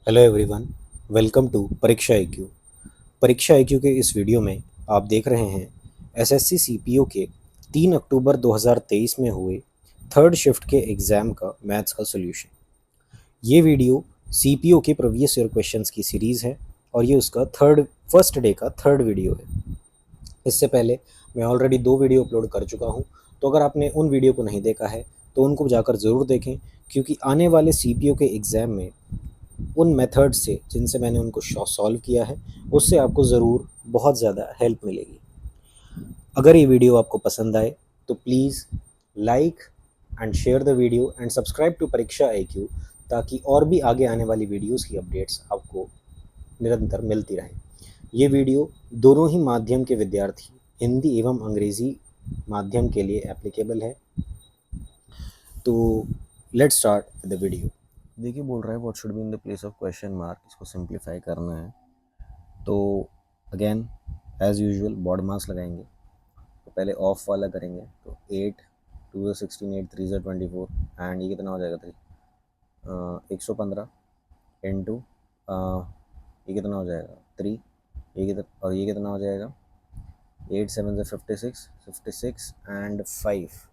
Hello everyone, welcome to Pariksha IQ। परीक्षा IQ के इस वीडियो में आप देख रहे हैं एसएससी सीपीओ के 3 अक्टूबर 2023 में हुए थर्ड शिफ्ट के एग्ज़ाम का मैथ्स का सॉल्यूशन। ये वीडियो सीपीओ के प्रीवियस ईयर क्वेश्चंस की सीरीज़ है और ये उसका फर्स्ट डे का थर्ड वीडियो है। इससे पहले मैं ऑलरेडी 2 वीडियो अपलोड कर चुका हूँ, तो अगर आपने उन वीडियो को नहीं देखा है तो उनको जाकर ज़रूर देखें, क्योंकि आने वाले सीपीओ के एग्ज़ाम में उन मेथड्स से जिनसे मैंने उनको सॉल्व किया है, उससे आपको ज़रूर बहुत ज़्यादा हेल्प मिलेगी। अगर ये वीडियो आपको पसंद आए तो please like and share the video and subscribe to Pariksha IQ, ताकि और भी आगे आने वाली वीडियोस की अपडेट्स आपको निरंतर मिलती रहें। ये वीडियो दोनों ही माध्यम के विद्यार्थी, हिंदी एवं अंग्रेज़ी माध्यम के लिए एप्लीकेबल है। तो लेट्स स्टार्ट द वीडियो। देखिए, बोल रहा है what should be in the place of question mark, इसको सिंप्लीफाई करना है। तो अगेन एज़ यूजुअल बॉड मास लगाएंगे। तो पहले ऑफ वाला करेंगे, तो 8 2 16 8 3 24 एंड ये कितना हो जाएगा 115 इंटू ये कितना हो जाएगा 3, ये कितना और ये कितना हो जाएगा 8 7 56 56 एंड 5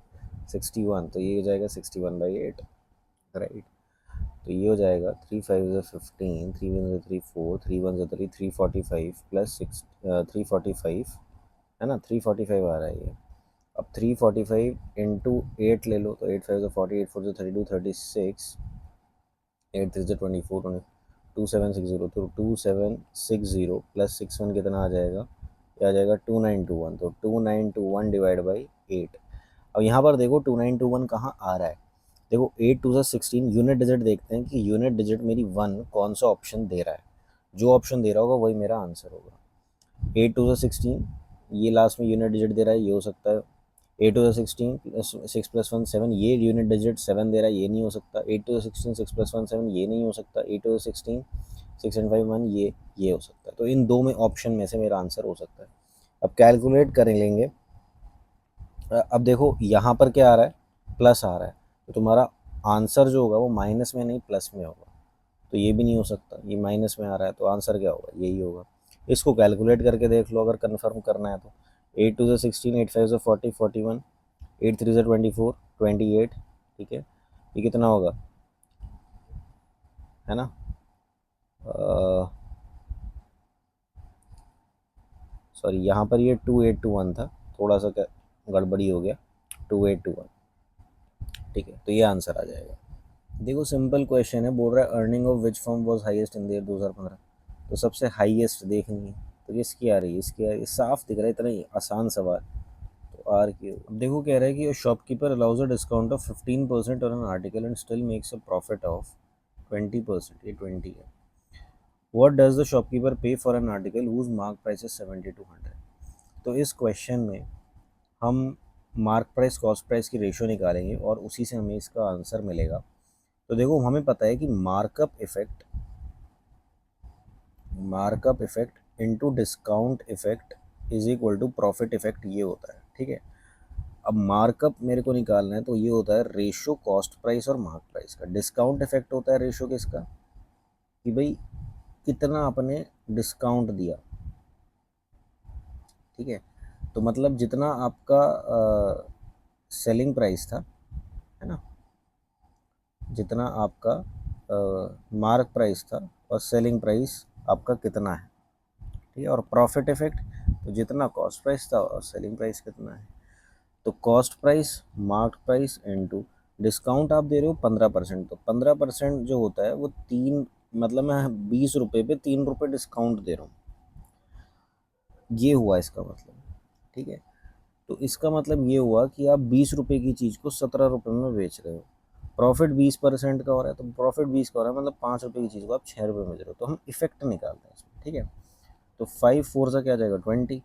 61, तो ये हो जाएगा 61/8, राइट। तो ये हो जाएगा 3 5 15 3 1 3 4 3 1 3 345 प्लस 6 345 है ना, 345 आ रहा है ये। अब 345 इंटू 8 ले लो, तो 8 5 40 8 4 32 36 8 3 24 2760, तो 2760 प्लस 61 कितना आ जाएगा, ये आ जाएगा 2921, तो 2921 डिवाइड बाई 8। अब यहाँ पर देखो 2921 कहाँ आ रहा है। देखो 8 2 16 यूनिट डिजिट देखते हैं कि यूनिट डिजिट मेरी 1 कौन सा ऑप्शन दे रहा है। जो ऑप्शन दे रहा होगा वही मेरा आंसर होगा। 8 2 16, ये लास्ट में यूनिट डिजिट दे रहा है, ये हो सकता है। 8 टू 16 प्लस 6 प्लस 1 7, ये यूनिट डिजिट 7 दे रहा है, ये नहीं हो सकता। 8 टू 16 6 प्लस 1 7, ये नहीं हो सकता। 8 टू 16 6 एंड 5 1, ये हो सकता है। तो इन दो में ऑप्शन में से मेरा आंसर हो सकता है। अब कैलकुलेट कर लेंगे। अब देखो यहाँ पर क्या आ रहा है, प्लस आ रहा है, तो तुम्हारा आंसर जो होगा वो माइनस में नहीं प्लस में होगा। तो ये भी नहीं हो सकता, ये माइनस में आ रहा है, तो आंसर क्या होगा, यही होगा। इसको कैलकुलेट करके देख लो अगर कंफर्म करना है तो। 8 2 16 8 5 40 41 8 3 24 28, ठीक है। ये कितना होगा, है ना, सॉरी यहाँ पर ये 2821 था, थोड़ा सा गड़बड़ी हो गया, 2821, ठीक है। तो ये आंसर आ जाएगा। देखो सिंपल क्वेश्चन है, बोल रहा है earning of which firm was highest in year 2015। तो सबसे हाईएस्ट देखनी है, तो किसकी आ रही है, इसकी आ रही है, साफ दिख रहा है, इतना ही आसान सवाल। तो आर की, अब देखो कह रहा है कि shopkeeper allows a discount of 15% on an article and still makes a profit of 20%, ये 20 है। What does the shopkeeper pay for an article whose mark price is 70 to 100। तो इस क्वेश्चन में हम मार्क प्राइस कॉस्ट प्राइस की ratio निकालेंगे और उसी से हमें इसका आंसर मिलेगा। तो देखो हमें पता है कि markup effect into discount effect is equal to profit effect, ये होता है, ठीक है। अब मार्कअप मेरे को निकालना है, तो ये होता है रेशो कॉस्ट प्राइस और मार्क प्राइस का। डिस्काउंट इफेक्ट होता है रेशो किसका, कि भाई कितना आपने डिस्काउंट दिया, ठीक है। तो मतलब जितना आपका सेलिंग प्राइस था, है ना, जितना आपका मार्क प्राइस था और सेलिंग प्राइस आपका कितना है, ठीक है। और प्रॉफिट इफेक्ट, तो जितना कॉस्ट प्राइस था और सेलिंग प्राइस कितना है। तो cost price mark price into discount आप दे रहे हो 15%, तो 15% जो होता है वो तीन, मतलब मैं 20 रुपये पे 3 रुपये डिस्काउंट दे रहा हूँ, ये हुआ इसका मतलब, ठीक है। तो इसका मतलब ये हुआ कि आप 20 रुपये की चीज़ को 17 रुपये में बेच रहे हो। प्रॉफिट 20% का हो रहा है, तो प्रॉफिट 20 का हो रहा है, मतलब 5 रुपये की चीज़ को आप 6 रुपये में दे रहे हो। तो हम इफेक्ट निकालते हैं इसमें, ठीक है। तो 5 4 से क्या आ जाएगा 20।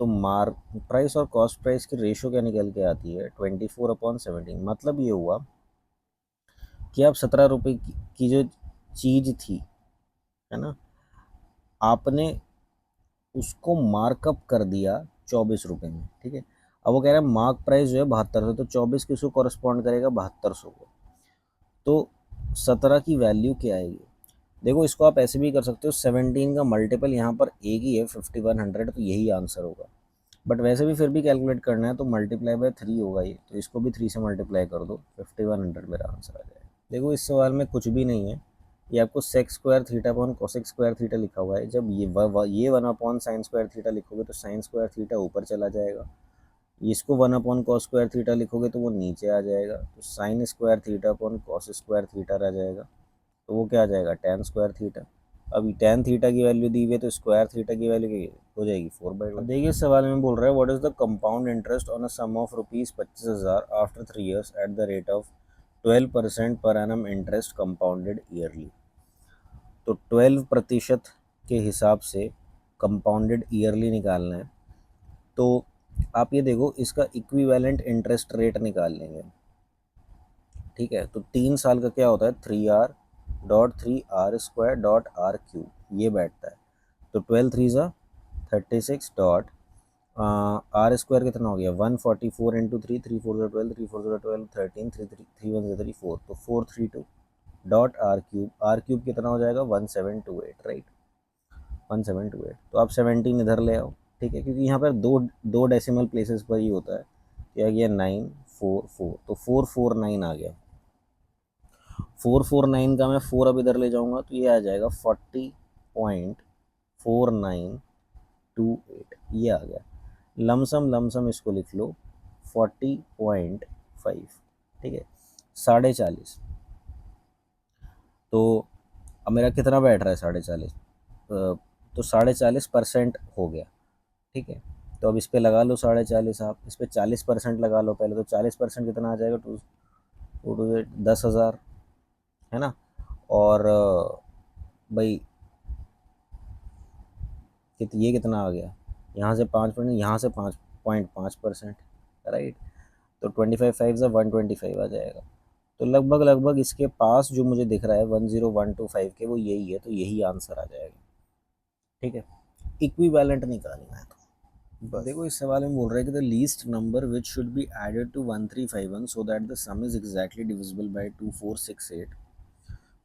तो मार्क प्राइस और कॉस्ट प्राइस की रेशो क्या निकल के आती है 24/17। मतलब ये हुआ कि आप 17 रुपये की जो चीज़ थी, है ना, आपने उसको मार्कअप कर दिया 24 रुपये में, ठीक है। अब वो कह रहा है मार्क प्राइस जो है 7200, तो 24 किसको कॉरस्पॉन्ड करेगा 7200 को। तो 17 की वैल्यू क्या आएगी, देखो इसको आप ऐसे भी कर सकते हो, 17 का मल्टीपल यहाँ पर एक ही है 5100, तो यही आंसर होगा। बट वैसे भी फिर भी कैलकुलेट करना है तो मल्टीप्लाई बाय 3 होगा ये, तो इसको भी 3 से मल्टीप्लाई कर दो, 5100 मेरा आंसर आ जाएगा। देखो इस सवाल में कुछ भी नहीं है, ये आपको sec square theta upon cosec square theta लिखा हुआ है। जब ये 1 अपॉन साइन स्क्वायर थीटा लिखोगे तो साइन स्क्वायर थीटा ऊपर चला जाएगा, इसको 1 अपॉन कॉस स्क्वायर थीटा लिखोगे तो वो नीचे आ जाएगा, तो sine square theta upon cos square theta रह जाएगा, तो वो क्या आ जाएगा, टैन स्क्वायर थीटा। अभी टैन थीटा की वैल्यू दी हुई है तो स्क्वायर थीटा की वैल्यू हो जाएगी 4/2। अब देखिए इस सवाल में बोल रहा है what is the compound interest on a sum of ₹25,000 after 3 years at the rate of 12% per annum interest compounded yearly. तो 12% के हिसाब से कंपाउंडेड ईयरली निकालना है, तो आप ये देखो इसका इक्विवेलेंट इंटरेस्ट रेट निकाल लेंगे। ठीक है, तो 3 साल का क्या होता है, 3r.3r² ये बैठता है, तो 12 3 36 डॉट आर स्क्वायर कितना हो गया 144 इंटू 3, 3 4 12, 3 4 12, 13, 3 3 1 3 4, तो 432 डॉट r³ कितना हो जाएगा 1728, राइट 1728। तो आप 17 इधर ले आओ, ठीक है, क्योंकि यहाँ पर दो दो डेसिमल प्लेसेस पर ही होता है, क्या गया 944, तो 449 आ गया। 449 का मैं 4 अब इधर ले जाऊंगा तो ये आ जाएगा 40.4928, ये आ गया। लमसम लमसम इसको लिख लो 40.5, ठीक है 40.5। तो अब मेरा कितना बैठ रहा है 40.5, तो 40.5% हो गया, ठीक है। तो अब इस पर लगा लो 40.5, आप इस पर 40% लगा लो पहले, तो 40% कितना आ जाएगा, 10,000 है ना। और भाई ये कितना आ गया, यहाँ से 5%, यहाँ से 5.5%, राइट। तो 25 5 125 आ जाएगा। तो लगभग लगभग इसके पास जो मुझे दिख रहा है 10125 के, वो यही है, तो यही आंसर आ जाएगा, ठीक है। इक्विवेलेंट निकालना है तो बस। देखो इस सवाल में बोल रहा है कि the least number which should be added to 1351 so that the sum is exactly divisible by 2468।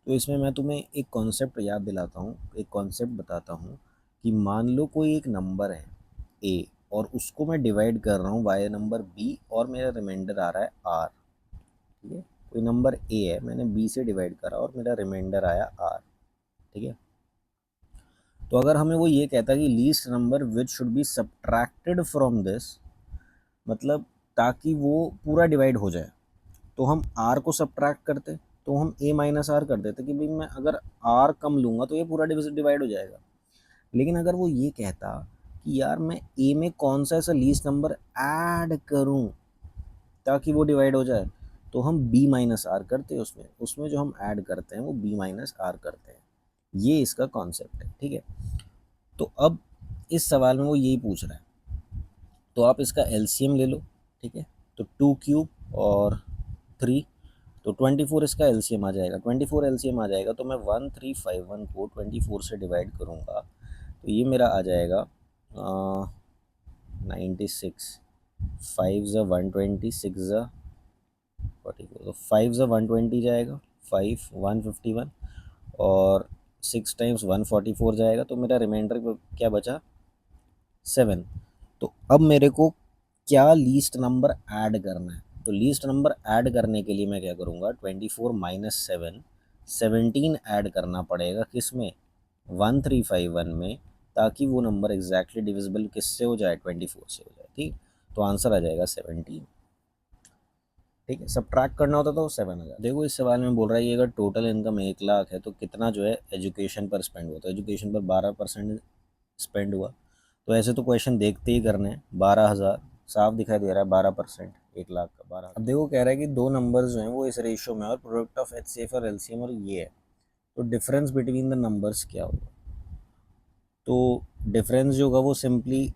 तो इसमें मैं तुम्हें एक कॉन्सेप्ट याद दिलाता हूँ, एक कॉन्सेप्ट बताता हूँ कि मान लो कोई एक नंबर है ए, और उसको मैं डिवाइड कर रहा हूँ बाय नंबर बी, और मेरा रिमाइंडर आ रहा है आर, ठीक है। कोई नंबर ए है, मैंने बी से डिवाइड करा और मेरा रिमाइंडर आया आर, ठीक है। तो अगर हमें वो ये कहता है कि least number which should be subtracted from this, मतलब ताकि वो पूरा डिवाइड हो जाए, तो हम आर को सब्ट्रैक्ट करते, तो हम ए माइनस आर कर देते कि भाई मैं अगर आर कम लूँगा तो ये पूरा डिवाइड हो जाएगा। लेकिन अगर वो ये कहता कि यार मैं ए में कौन सा ऐसा लीस्ट नंबर ऐड करूँ ताकि वो डिवाइड हो जाए, तो हम बी माइनस आर करते हैं, उसमें उसमें जो हम ऐड करते हैं वो बी माइनस आर करते हैं। ये इसका कॉन्सेप्ट है, ठीक है। तो अब इस सवाल में वो यही पूछ रहा है, तो आप इसका एलसीएम ले लो, ठीक है। तो 2³ और 3, तो 24 इसका एलसीएम आ जाएगा, 24 एलसीएम आ जाएगा, तो मैं 1351 को 24 से डिवाइड करूँगा, तो ये मेरा आ जाएगा 96, 5 ज़ा 120, 6 ज़ा 44, तो 5 ज़ा 120 जाएगा, 5 151, और 6 टाइम्स 144 जाएगा, तो मेरा रिमाइंडर क्या बचा 7। तो अब मेरे को क्या लीस्ट नंबर ऐड करना है, तो लीस्ट नंबर ऐड करने के लिए मैं क्या करूँगा, 24 माइनस 7, 17 ऐड करना पड़ेगा किस में, 1351 में, ताकि वो नंबर एग्जैक्टली डिविजिबल किससे हो जाए, 24 से हो जाए, ठीक। तो आंसर आ जाएगा 17, ठीक है। सब ट्रैक करना होता तो 7,000। देखो इस सवाल में बोल रहा है कि अगर टोटल इनकम 1 लाख है तो कितना जो है एजुकेशन पर स्पेंड हुआ, तो एजुकेशन पर 12% स्पेंड हुआ, तो ऐसे तो क्वेश्चन देखते ही करने हैं। 12,000 साफ दिखाई दे रहा है, 12%, 1 लाख का 12। अब देखो कह रहा है कि दो नंबर्स जो हैं वो इस रेशियो में, और प्रोडक्ट ऑफ एचसीएफ और एलसीएम और ये है, तो डिफरेंस बिटवीन द नंबर्स क्या होगा, तो डिफरेंस जो होगा वो सिंपली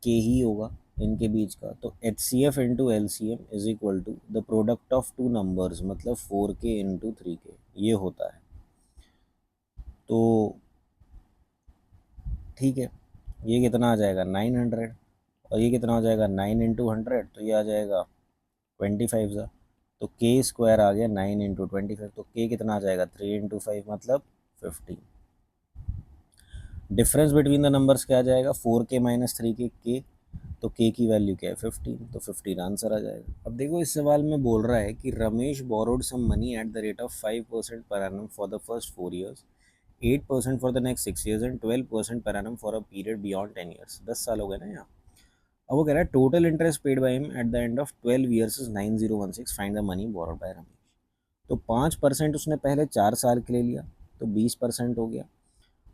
के ही होगा इनके बीच का, तो H C F into L C M is equal to the product of two numbers, मतलब 4K इंटू 3K, ये होता है। तो ठीक है, ये कितना आ जाएगा 900, और ये कितना हो जाएगा 9 इंटू 100, तो ये आ जाएगा 25 सा, तो के स्क्वायर आ गया 9 इंटू 25, तो के कितना आ जाएगा 3 इंटू 5, मतलब 15। डिफरेंस बिटवीन द नंबर्स क्या आ जाएगा, 4k माइनस 3k k, तो k की वैल्यू क्या है 15, तो 15 आंसर आ जाएगा। अब देखो इस सवाल में बोल रहा है कि Ramesh borrowed some money at the rate of 5% per annum for the first 4 years, 8% for the next 6 years and 12% per annum for a period beyond 10 years। 10 साल हो गए ना यहाँ। अब वो कह रहा है total interest paid by him at the end of 12 years is 9016, find the money borrowed by Ramesh. तो 5% उसने पहले 4 साल के लिए लिया, तो 20% हो गया।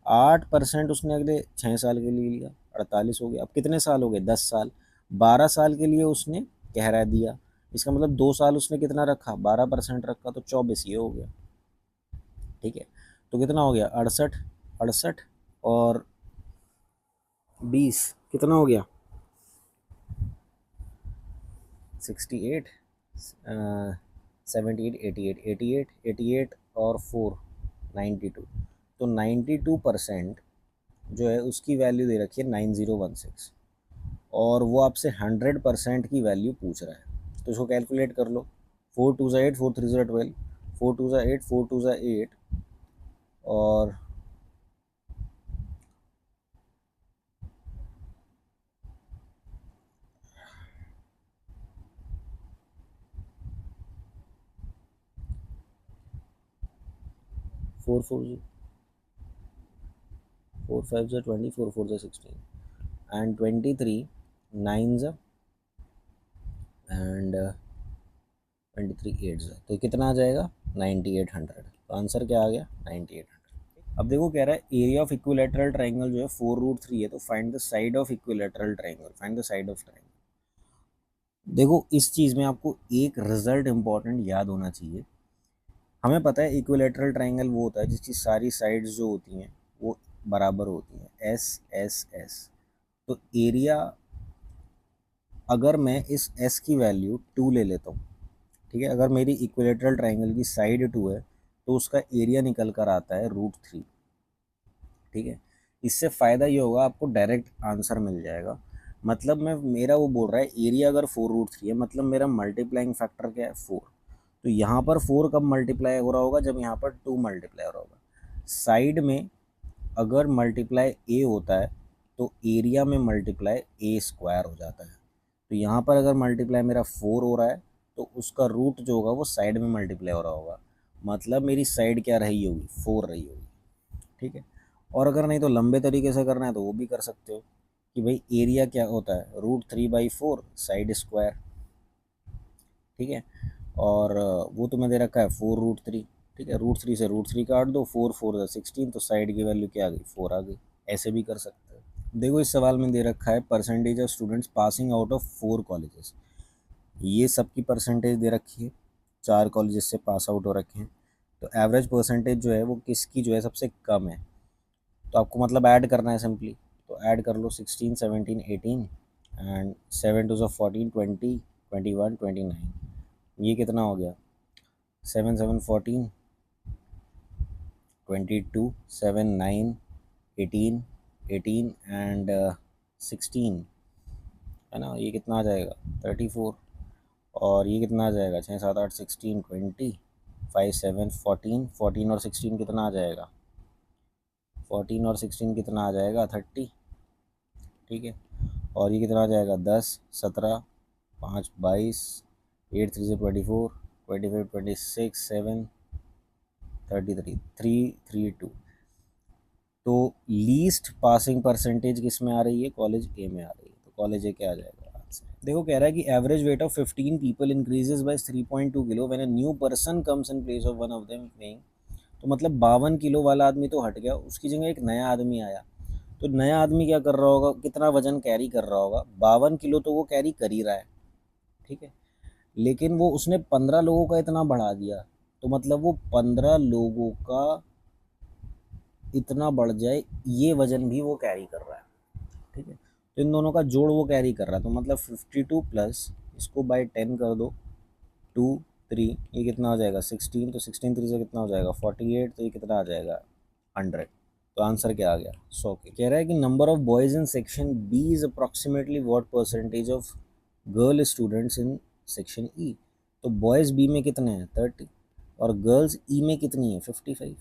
8% उसने अगले 6 साल के लिए लिया, 48 हो गया। अब कितने साल हो गए, 10 साल। 12 साल के लिए उसने कह रहा दिया, इसका मतलब 2 साल उसने कितना रखा, 12% रखा, तो 24 ये हो गया। ठीक है, तो कितना हो गया, 68, 68 और 20 कितना हो गया, 68, 78, 88, 88, 88 और 4, 92। तो 92% जो है उसकी वैल्यू दे रखी है 9016, और वो आपसे 100% की वैल्यू पूछ रहा है। तो इसको कैलकुलेट कर लो। 4 2 8, 4 3 12, 4 2 8, 4 2 8 और 4 4 4 5 20, 4 4 16 एंड 23 9 एंड 23 8, तो कितना आ जाएगा 9800। तो आंसर क्या आ गया 9800। अब देखो कह रहा है एरिया ऑफ इक्विलेटरल ट्राइंगल जो है 4√3 है, तो find the side of equilateral triangle, find the side of triangle. देखो इस चीज़ में आपको एक रिजल्ट इंपॉर्टेंट याद होना चाहिए। हमें पता है इक्विलेटरल ट्राइंगल वो होता है जिसकी सारी साइड्स जो होती हैं वो बराबर होती हैं, एस एस एस। तो एरिया, अगर मैं इस एस की वैल्यू 2 ले लेता हूँ, ठीक है, अगर मेरी इक्विलेटरल ट्राइंगल की साइड 2 है तो उसका एरिया निकल कर आता है √3। ठीक है, इससे फ़ायदा ये होगा आपको डायरेक्ट आंसर मिल जाएगा। मतलब मैं, मेरा वो बोल रहा है एरिया अगर 4√3 है, मतलब मेरा मल्टीप्लाइंग फैक्टर क्या है 4। तो यहाँ पर 4 कब मल्टीप्लाई हो रहा होगा, जब यहाँ पर 2 मल्टीप्लाई हो रहा होगा। साइड में अगर मल्टीप्लाई ए होता है तो एरिया में मल्टीप्लाई ए स्क्वायर हो जाता है। तो यहाँ पर अगर मल्टीप्लाई मेरा 4 हो रहा है तो उसका रूट जो होगा वो साइड में मल्टीप्लाई हो रहा होगा, मतलब मेरी साइड क्या रही होगी 4 रही होगी। ठीक है, और अगर नहीं तो लंबे तरीके से करना है तो वो भी कर सकते हो कि भाई एरिया क्या होता है √3/4 साइड स्क्वायर। ठीक है, और वो तुम्हें दे रखा है 4√3। ठीक है, √3 से √3 काट दो, 4 4 16, तो साइड की वैल्यू क्या आ गई 4 आ गई। ऐसे भी कर सकते हो। देखो इस सवाल में दे रखा है percentage of students passing out of 4 colleges. ये सबकी परसेंटेज दे रखी है, 4 कॉलेजेस से पास आउट हो रखे हैं। तो एवरेज परसेंटेज जो है वो किसकी जो है सबसे कम है, तो आपको मतलब ऐड करना है सिंपली। तो ऐड कर लो 16 17 18 एंड 7 2 14 20 21 29। ये कितना हो गया 7 7 14 22 7 9 18 18 एंड 16 है ना। ये कितना आ जाएगा 34, और ये कितना आ जाएगा 6 7 8 16 20 5 7 14 14 और 16 कितना आ जाएगा 14 और 16 कितना आ जाएगा 30। ठीक है, और ये कितना आ जाएगा 10 17 5 22 8 3 से 24 25 26 7 33 3 3 2। तो लीस्ट पासिंग परसेंटेज किस में आ रही है, कॉलेज ए में आ रही है, तो कॉलेज ए क्या आ जाएगा आंसर। देखो कह रहा है कि average weight of 15 people increases by 3.2 kilo when a new person comes in place of one of them weighing. तो मतलब 52 किलो वाला आदमी तो हट गया, उसकी जगह एक नया आदमी आया। तो नया आदमी क्या कर रहा होगा, कितना वजन कैरी कर रहा होगा, 52 किलो तो वो कैरी कर ही रहा है। ठीक है, लेकिन वो उसने 15 लोगों का इतना बढ़ा दिया, तो मतलब वो 15 लोगों का इतना बढ़ जाए, ये वजन भी वो कैरी कर रहा है। ठीक है, तो इन दोनों का जोड़ वो कैरी कर रहा है, तो मतलब 52 प्लस इसको बाय 10 कर दो, 2 3, ये कितना हो जाएगा 16, तो 16 3 से कितना हो जाएगा 48, तो ये कितना आ जाएगा 100। तो आंसर क्या आ गया 100 के। कह रहा है कि number of boys in section B is approximately what percentage of girl students in section E. तो बॉयज़ बी में कितने हैं 30, और गर्ल्स ई में कितनी है 55।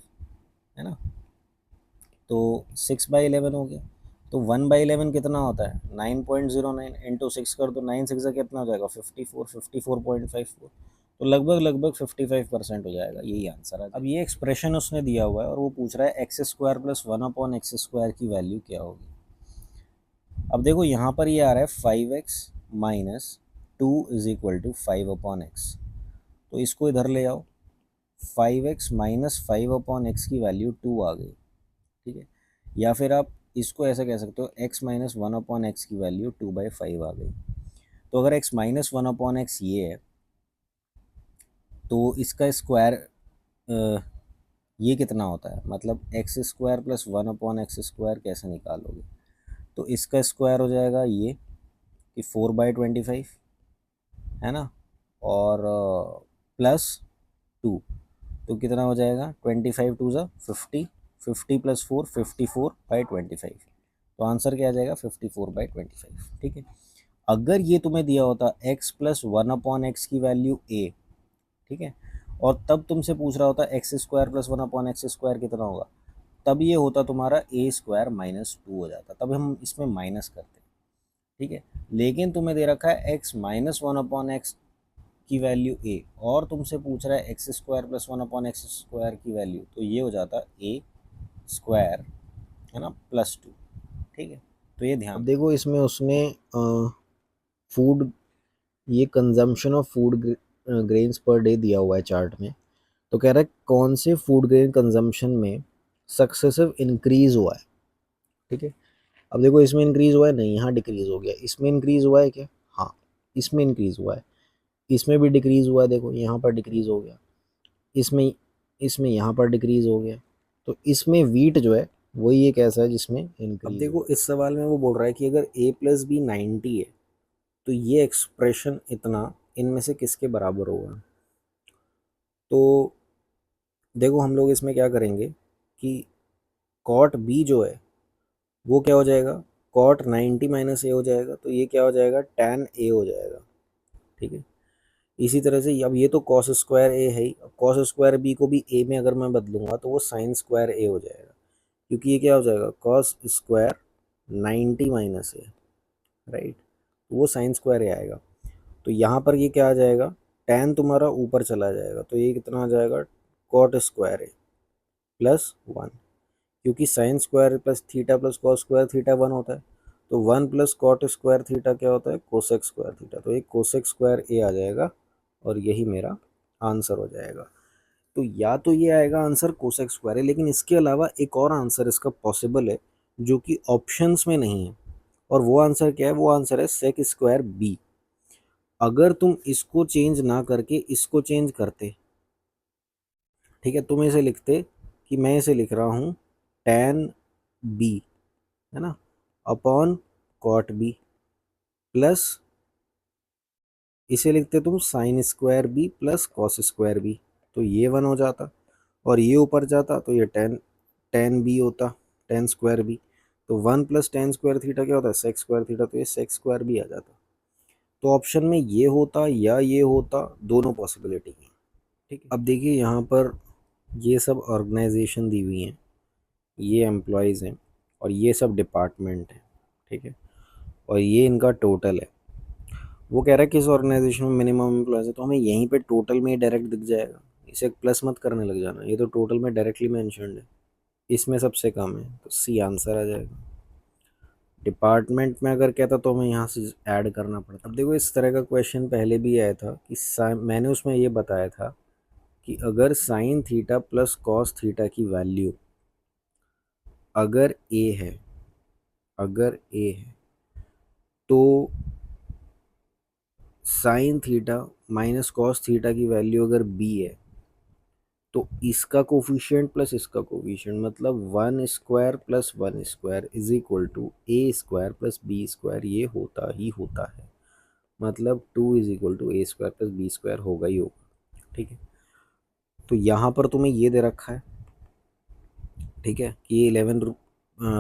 है ना। तो 6/11 हो गया। तो 1/11 कितना होता है, 9.09 इंटू 6 कर दो, 9 6 कितना हो जाएगा 54, 54.54। तो लगभग लगभग 55% हो जाएगा, यही आंसर है। अब ये एक्सप्रेशन उसने दिया हुआ है और वो पूछ रहा है एक्स स्क्वायर प्लस 1/x² की वैल्यू क्या होगी। अब देखो यहाँ पर ये आ रहा है 5x माइनस 2 = 5/x। तो इसको इधर ले आओ, 5x माइनस 5/x की वैल्यू 2 आ गई, ठीक है। या फिर आप इसको ऐसा कह सकते हो x माइनस 1/x की वैल्यू 2/5 आ गई। तो अगर x माइनस 1/x ये है, तो इसका स्क्वायर ये कितना होता है, मतलब एक्स स्क्वायर प्लस 1/x² कैसे निकालोगे। तो इसका स्क्वायर हो जाएगा ये कि 4/25, है ना, और प्लस 2। तो कितना हो जाएगा 25 2 ज़ा 50, 50 प्लस 4 54/25। तो आंसर क्या आ जाएगा 54/25, ठीक है। अगर ये तुम्हें दिया होता x प्लस 1/x की वैल्यू a, ठीक है, और तब तुमसे पूछ रहा होता एक्स स्क्वायर प्लस 1/x² कितना होगा, तब ये होता तुम्हारा a² माइनस 2 हो जाता, तब हम इसमें माइनस करते, ठीक है। लेकिन तुम्हें दे रखा है x माइनस 1/x की वैल्यू a और तुमसे पूछ रहा है एक्स स्क्वायर प्लस 1/x² की वैल्यू, तो ये हो जाता a², है ना, प्लस 2, ठीक है। तो ये ध्यान, अब देखो इसमें उसने फूड, ये consumption of food grains per day दिया हुआ है चार्ट में। तो कह रहा है कौन से फूड ग्रेन कंजम्पशन में सक्सेसिव इंक्रीज हुआ है, ठीक है। अब देखो इसमें इंक्रीज हुआ है नहीं, यहाँ डिक्रीज हो गया, इसमें इंक्रीज हुआ है क्या, हाँ इसमें इंक्रीज हुआ है, इसमें भी डिक्रीज हुआ है, देखो यहाँ पर डिक्रीज हो गया, इसमें इसमें यहाँ पर डिक्रीज हो गया। तो इसमें वीट जो है वही एक ऐसा है जिसमें इंक्रीज। अब देखो इस सवाल में वो बोल रहा है कि अगर a+b 90 है तो ये एक्सप्रेशन इतना इनमें से किसके बराबर होगा। तो देखो हम लोग इसमें क्या करेंगे कि कॉट बी जो है वो क्या हो जाएगा, कॉट 90 माइनस ए हो जाएगा, तो ये क्या हो जाएगा tan a हो जाएगा, ठीक है। इसी तरह से अब ये तो कॉस स्क्वायर ए है ही, कॉस स्क्वायर बी को भी ए में अगर मैं बदलूंगा तो वो साइन स्क्वायर ए हो जाएगा, क्योंकि ये क्या हो जाएगा कॉस स्क्वायर 90 माइनस ए, राइट, तो वो साइन स्क्वायर ए आएगा। तो यहाँ पर ये क्या आ जाएगा, tan तुम्हारा ऊपर चला जाएगा, तो ये कितना आ जाएगा कॉट स्क्वायर ए प्लस 1, क्योंकि sine square plus theta plus cos square theta 1 होता है, तो 1 प्लस कॉट स्क्वायर थीटा क्या होता है कोसेक स्क्वायर थीटा, तो एक कोसेक स्क्वायर ए आ जाएगा और यही मेरा आंसर हो जाएगा। तो या तो ये आएगा आंसर कोसेक स्क्वायर है, लेकिन इसके अलावा एक और आंसर इसका पॉसिबल है जो कि ऑप्शंस में नहीं है, और वो आंसर क्या है, वो आंसर है सेक स्क्वायर बी। अगर तुम इसको चेंज ना करके इसको चेंज करते, ठीक है, तुम इसे लिखते कि मैं इसे लिख रहा हूँ tan बी, है ना, अपॉन कॉट बी, प्लस इसे लिखते तुम sine square B plus cos square B, तो ये 1 हो जाता और ये ऊपर जाता तो ये टेन बी होता, टेन स्क्वायर बी। तो 1 प्लस टेन स्क्वायर थीटा क्या होता है सेक स्क्वायर थीटा, तो ये सेक स्क्वायर बी आ जाता। तो ऑप्शन में ये होता या ये होता, दोनों पॉसिबिलिटी है, ठीक है। अब देखिए यहाँ पर ये सब ऑर्गेनाइजेशन दी हुई हैं, ये एम्प्लॉयज़ हैं और ये सब डिपार्टमेंट हैं, ठीक है, और ये इनका टोटल है। वो कह रहा है कि इस ऑर्गेनाइजेशन में मिनिमम एम्प्लॉयज़ है, तो हमें यहीं पे टोटल में ही डायरेक्ट दिख जाएगा, इसे प्लस मत करने लग जाना, ये तो टोटल में डायरेक्टली मेंशन्ड है, इसमें सबसे कम है, तो सी आंसर आ जाएगा। डिपार्टमेंट में अगर कहता तो हमें यहाँ से ऐड करना पड़ता। अब देखो इस तरह का क्वेश्चन पहले भी आया था कि मैंने उसमें ये बताया था कि अगर sine theta plus cos theta की वैल्यू अगर ए है, अगर ए है तो sine theta minus cos theta की वैल्यू अगर बी है, तो इसका कोफिशिएंट प्लस इसका कोफिशिएंट मतलब 1² plus 1² is equal to a² plus b², ये होता ही होता है, मतलब 2 is equal to a² plus b² होगा ही होगा, ठीक है। तो यहाँ पर तुम्हें ये दे रखा है, ठीक है, कि ये 11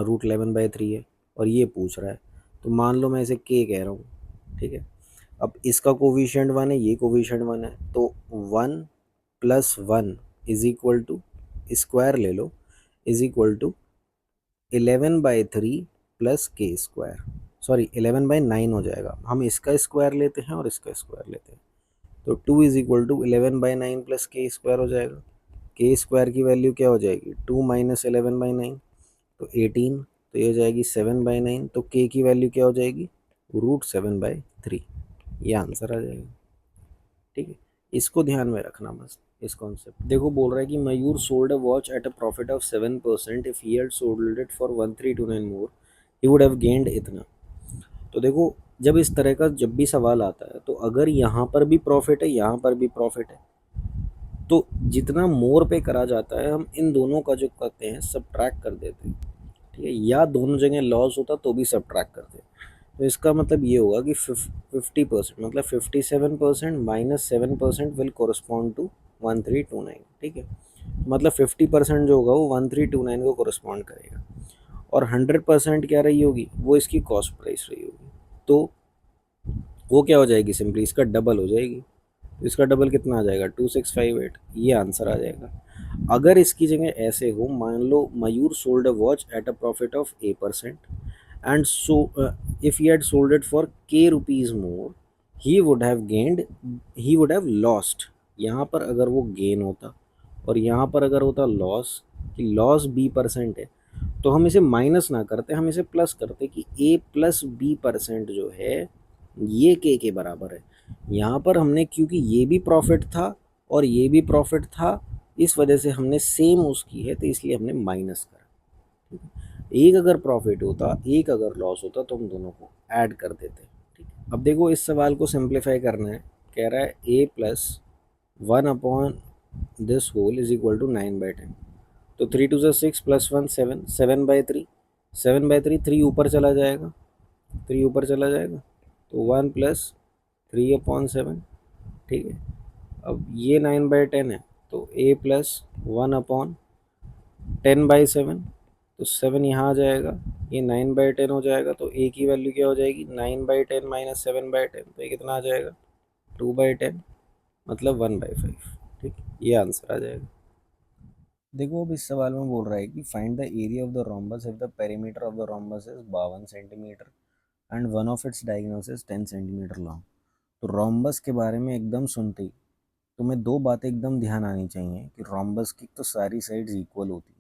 रूट 11/3 है और ये पूछ रहा है, तो मान लो मैं इसे k कह रहा हूँ, ठीक है। अब इसका कोफिशिएंट 1 है, ये कोफिशिएंट 1 है, तो 1 plus 1 is equal to square ले लो, is equal to 11/3 plus K square, sorry 11/9 हो जाएगा। हम इसका स्क्वायर लेते हैं और इसका स्क्वायर लेते हैं, तो 2 is equal to 11/9 plus K square हो जाएगा। के स्क्वायर की वैल्यू क्या हो जाएगी, 2 माइनस 11/9 तो 18, तो ये हो जाएगी 7/9, तो के की वैल्यू क्या हो जाएगी, √7/3। ये आंसर आ जाएगा। ठीक है, इसको ध्यान में रखना बस, इस कॉन्सेप्ट। देखो बोल रहा है कि Mayur sold a watch at a profit of 7%, if he had sold it for 1329 more he would have gained इतना। तो देखो, जब इस तरह का जब भी सवाल आता है, तो अगर यहाँ पर भी प्रॉफिट है, यहाँ पर भी प्रॉफिट है, तो जितना मोर पे करा जाता है, हम इन दोनों का जो करते हैं सब्ट्रैक्ट कर देते हैं। ठीक है, या दोनों जगह लॉस होता तो भी सब्ट्रैक्ट करते हैं। तो इसका मतलब ये होगा कि 50%, मतलब 57% माइनस 7% विल कोरस्पॉन्ड टू 1329। ठीक है, मतलब 50% जो होगा वो 1329 को कोरस्पॉन्ड करेगा, और 100% क्या रही होगी, वो इसकी कॉस्ट प्राइस रही होगी। तो वो क्या हो जाएगी, सिंपली इसका डबल हो जाएगी। तो इसका डबल कितना आ जाएगा, 2658। ये आंसर आ जाएगा। अगर इसकी जगह ऐसे हो, मान लो Mayur sold a watch at a profit of A%, and so if he had sold it for k rupees more, he would have gained, he would have lost। यहाँ पर अगर वो गेन होता और यहाँ पर अगर होता लॉस, कि लॉस B% है, तो हम इसे माइनस ना करते, हम इसे प्लस करते कि A+B% जो है ये के बराबर है। यहाँ पर हमने, क्योंकि ये भी प्रॉफिट था और ये भी प्रॉफिट था, इस वजह से हमने सेम उसकी है, तो इसलिए हमने माइनस करा। ठीक है, एक अगर प्रॉफिट होता, एक अगर लॉस होता, तो हम दोनों को ऐड कर देते। ठीक है, अब देखो इस सवाल को सिंप्लीफाई करना है। कह रहा है A+1 upon this whole is equal to 9/10। तो 3 2 6 +1 7, 7/3, 7/3, 3 ऊपर चला जाएगा, 3 ऊपर चला जाएगा, तो 1 + 3/7। ठीक है, अब ये 9/10 है, तो A+1/10/7, तो 7 यहाँ आ जाएगा, ये 9/10 हो जाएगा, तो ए की वैल्यू क्या हो जाएगी, 9/10 माइनस 7/10, तो ये कितना आ जाएगा, 2/10, मतलब 1/5। ठीक, ये आंसर आ जाएगा। देखो अब इस सवाल में बोल रहा है कि find the area of the rhombus if the perimeter of the rhombus is 52 centimetre and one of its diagonals is 10 centimetre long. तो रोम्बस के बारे में एकदम सुनते ही तुम्हें दो बातें एकदम ध्यान आनी चाहिए कि रोम्बस की तो सारी साइड्स इक्वल होती है।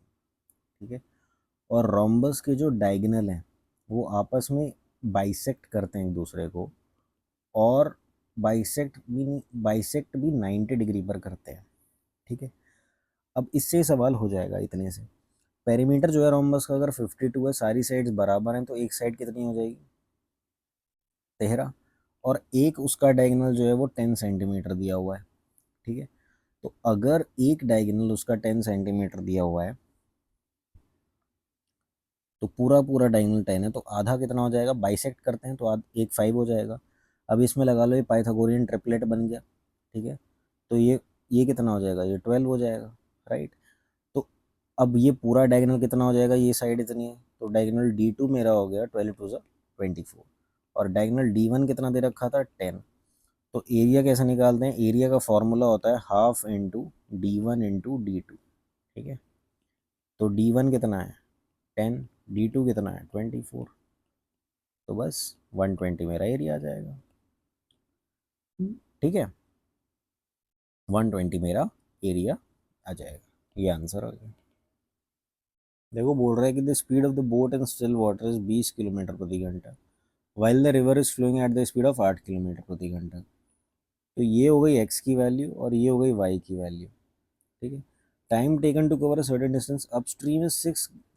ठीक है, और रोम्बस के जो डायगोनल हैं वो आपस में बाइसेक्ट करते हैं एक दूसरे को, और बाइसेक्ट भी 90 डिग्री पर करते हैं। ठीक है, अब इससे सवाल हो जाएगा इतने से। पेरीमीटर जो है रोम्बस का अगर 52 है, सारी साइड्स बराबर हैं, तो एक साइड कितनी हो जाएगी, 13, और एक उसका डायगोनल जो है वो 10 सेंटीमीटर दिया हुआ है। ठीक है, तो अगर एक डायगोनल उसका 10 सेंटीमीटर दिया हुआ है, तो पूरा पूरा डायगोनल 10 है, तो आधा कितना हो जाएगा, बाइसेक्ट करते हैं तो एक 5 हो जाएगा। अब इसमें लगा लो ये पाइथागोरियन ट्रिपलेट बन गया। ठीक है, तो ये कितना हो जाएगा, ये 12 हो जाएगा, राइट। तो अब ये पूरा डायगोनल कितना हो जाएगा, ये साइड इतनी है, तो डायगोनल D2 मेरा हो गया 12 × 2 = 24, और डायगोनल D1 कितना दे रखा था, 10। तो एरिया कैसे निकालते हैं, एरिया का फॉर्मूला होता है हाफ इंटू D1 × D2। ठीक है, तो D1 कितना है, 10, D2 कितना है, 24, तो बस 120 मेरा एरिया आ जाएगा। ठीक है, 120 मेरा एरिया आ जाएगा, ये आंसर हो गया। देखो बोल रहा है कि the speed of the boat in still water is 20 kilometre प्रति घंटा, while the river is flowing at the speed of 8 kilometre प्रति घंटा। तो ये हो गई एक्स की वैल्यू और ये हो गई वाई की वैल्यू। ठीक है, time taken to cover a certain distance upstream is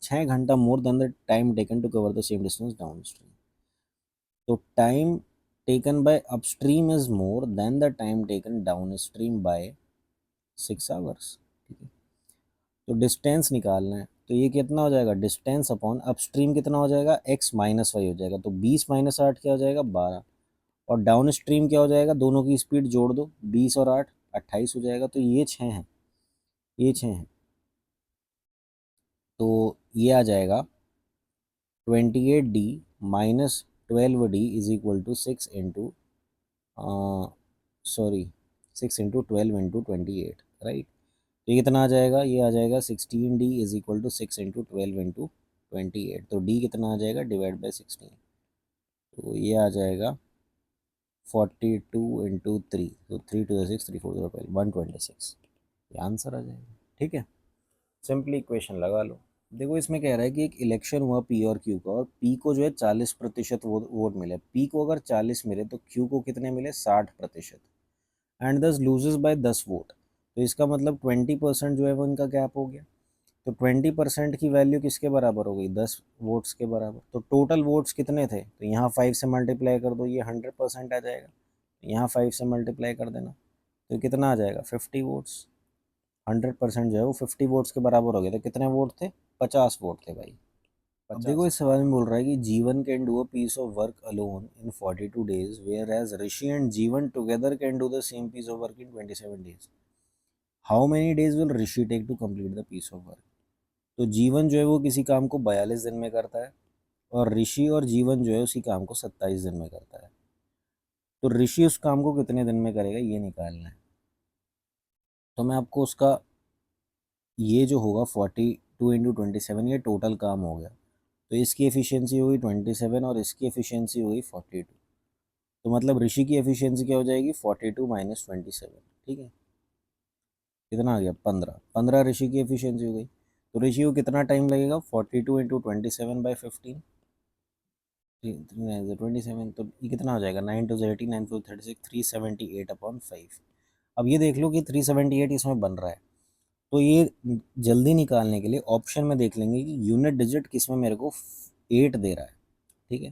6 घंटा more than the time taken to cover the same distance downstream. तो time taken by upstream is more than the time taken downstream by 6 hours. ठीक है, तो distance निकालना है, तो ये कितना हो जाएगा, डिस्टेंस अपॉन अपस्ट्रीम कितना हो जाएगा, x - y हो जाएगा, तो 20 - 8 क्या हो जाएगा, 12, और डाउन स्ट्रीम क्या हो जाएगा, दोनों की स्पीड जोड़ दो, 20 और 8 28 हो जाएगा, तो ये 6 है, ये 6 है, तो ये आ जाएगा 28D minus 12D is equal to 6 × 12 × 28, right. तो ये कितना आ जाएगा, ये आ जाएगा 16D is equal to 6 into 12 into 28। तो D कितना आ जाएगा, डिवाइड बाई 16। तो ये आ जाएगा 42 इंटू 3, तो 3 टू 6, 3 4 12, 126। ये आंसर आ जाएगा। ठीक है, सिंपली इक्वेशन लगा लो। देखो इसमें कह रहा है कि एक इलेक्शन हुआ पी और क्यू का, और पी को जो है 40% वोट मिले। पी को अगर 40 मिले तो क्यू को कितने मिले, 60%, एंड दस लूजेस बाय 10 वोट। तो इसका मतलब 20% जो है वो इनका गैप हो गया। तो 20% की वैल्यू किसके बराबर हो गई, 10 वोट्स के बराबर। तो टोटल वोट्स कितने थे, तो यहाँ 5 से मल्टीप्लाई कर दो, ये 100% आ जाएगा। यहाँ 5 से मल्टीप्लाई कर देना, तो कितना आ जाएगा, 50 वोट्स। 100% जो है वो 50 वोट्स के बराबर हो गया। तो कितने वोट थे, 50 वोट थे भाई। अब देखो इस सवाल में बोल रहा है कि Jeevan can do a piece of work alone in 42 days, whereas Rishi and Jeevan together can do the same piece of work in 27 days. How many days will Rishi take to complete the piece of work. तो जीवन जो है वो किसी काम को 42 दिन में करता है, और ऋषि और जीवन जो है उसी काम को 27 दिन में करता है। तो ऋषि उस काम को कितने दिन में करेगा, ये निकालना है। तो मैं आपको उसका, ये जो होगा 42 इंटू 27, ये टोटल काम हो गया। तो इसकी एफिशिएंसी होगी 27 और इसकी एफिशिएंसी होगी 42। तो मतलब ऋषि की एफिशिएंसी क्या हो जाएगी, 42 माइनस 27। ठीक है, कितना आ गया, 15। 15 ऋषि की एफिशिएंसी हो गई। तो ऋषि को कितना टाइम लगेगा, 42 इंटू 27 बाई 15, 27। तो ये कितना हो जाएगा, 9 टू 18, 9 टू 36, 378/5। अब ये देख लो कि 378 इसमें बन रहा है। तो ये जल्दी निकालने के लिए ऑप्शन में देख लेंगे कि यूनिट डिजिट किस में मेरे को 8 दे रहा है। ठीक है,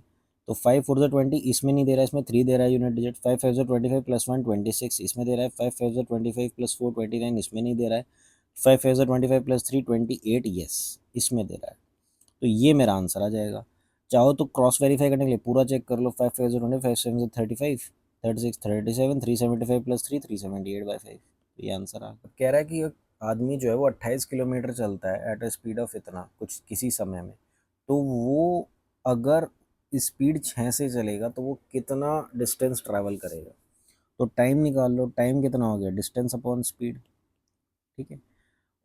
तो 5 4 ज़ा 20 इसमें नहीं दे रहा है, इसमें 3 दे रहा है यूनिट डिजिट। 5 5 ज़ा 25 प्लस 1 26 इसमें दे रहा है। 5 5 ज़ा 25 प्लस 4 29 इसमें नहीं दे रहा है। 5 5 ज़ा 25 प्लस 3 28 यस इसमें दे रहा है। तो ये मेरा आंसर आ जाएगा। चाहो तो क्रॉस वेरीफाई करने के लिए पूरा चेक कर लो। 5 5 ज़ा 20, 5 7 ज़ा 35, 36 37, 375 प्लस 3 378/5। ये आंसर आ गया। कह रहा है कि एक आदमी जो है वो 28 किलोमीटर चलता है एट अ स्पीड ऑफ इतना कुछ किसी समय में। तो वो अगर स्पीड 6 से चलेगा तो वो कितना डिस्टेंस ट्रैवल करेगा। तो टाइम निकाल लो, टाइम कितना हो गया, डिस्टेंस अपॉन स्पीड। ठीक है,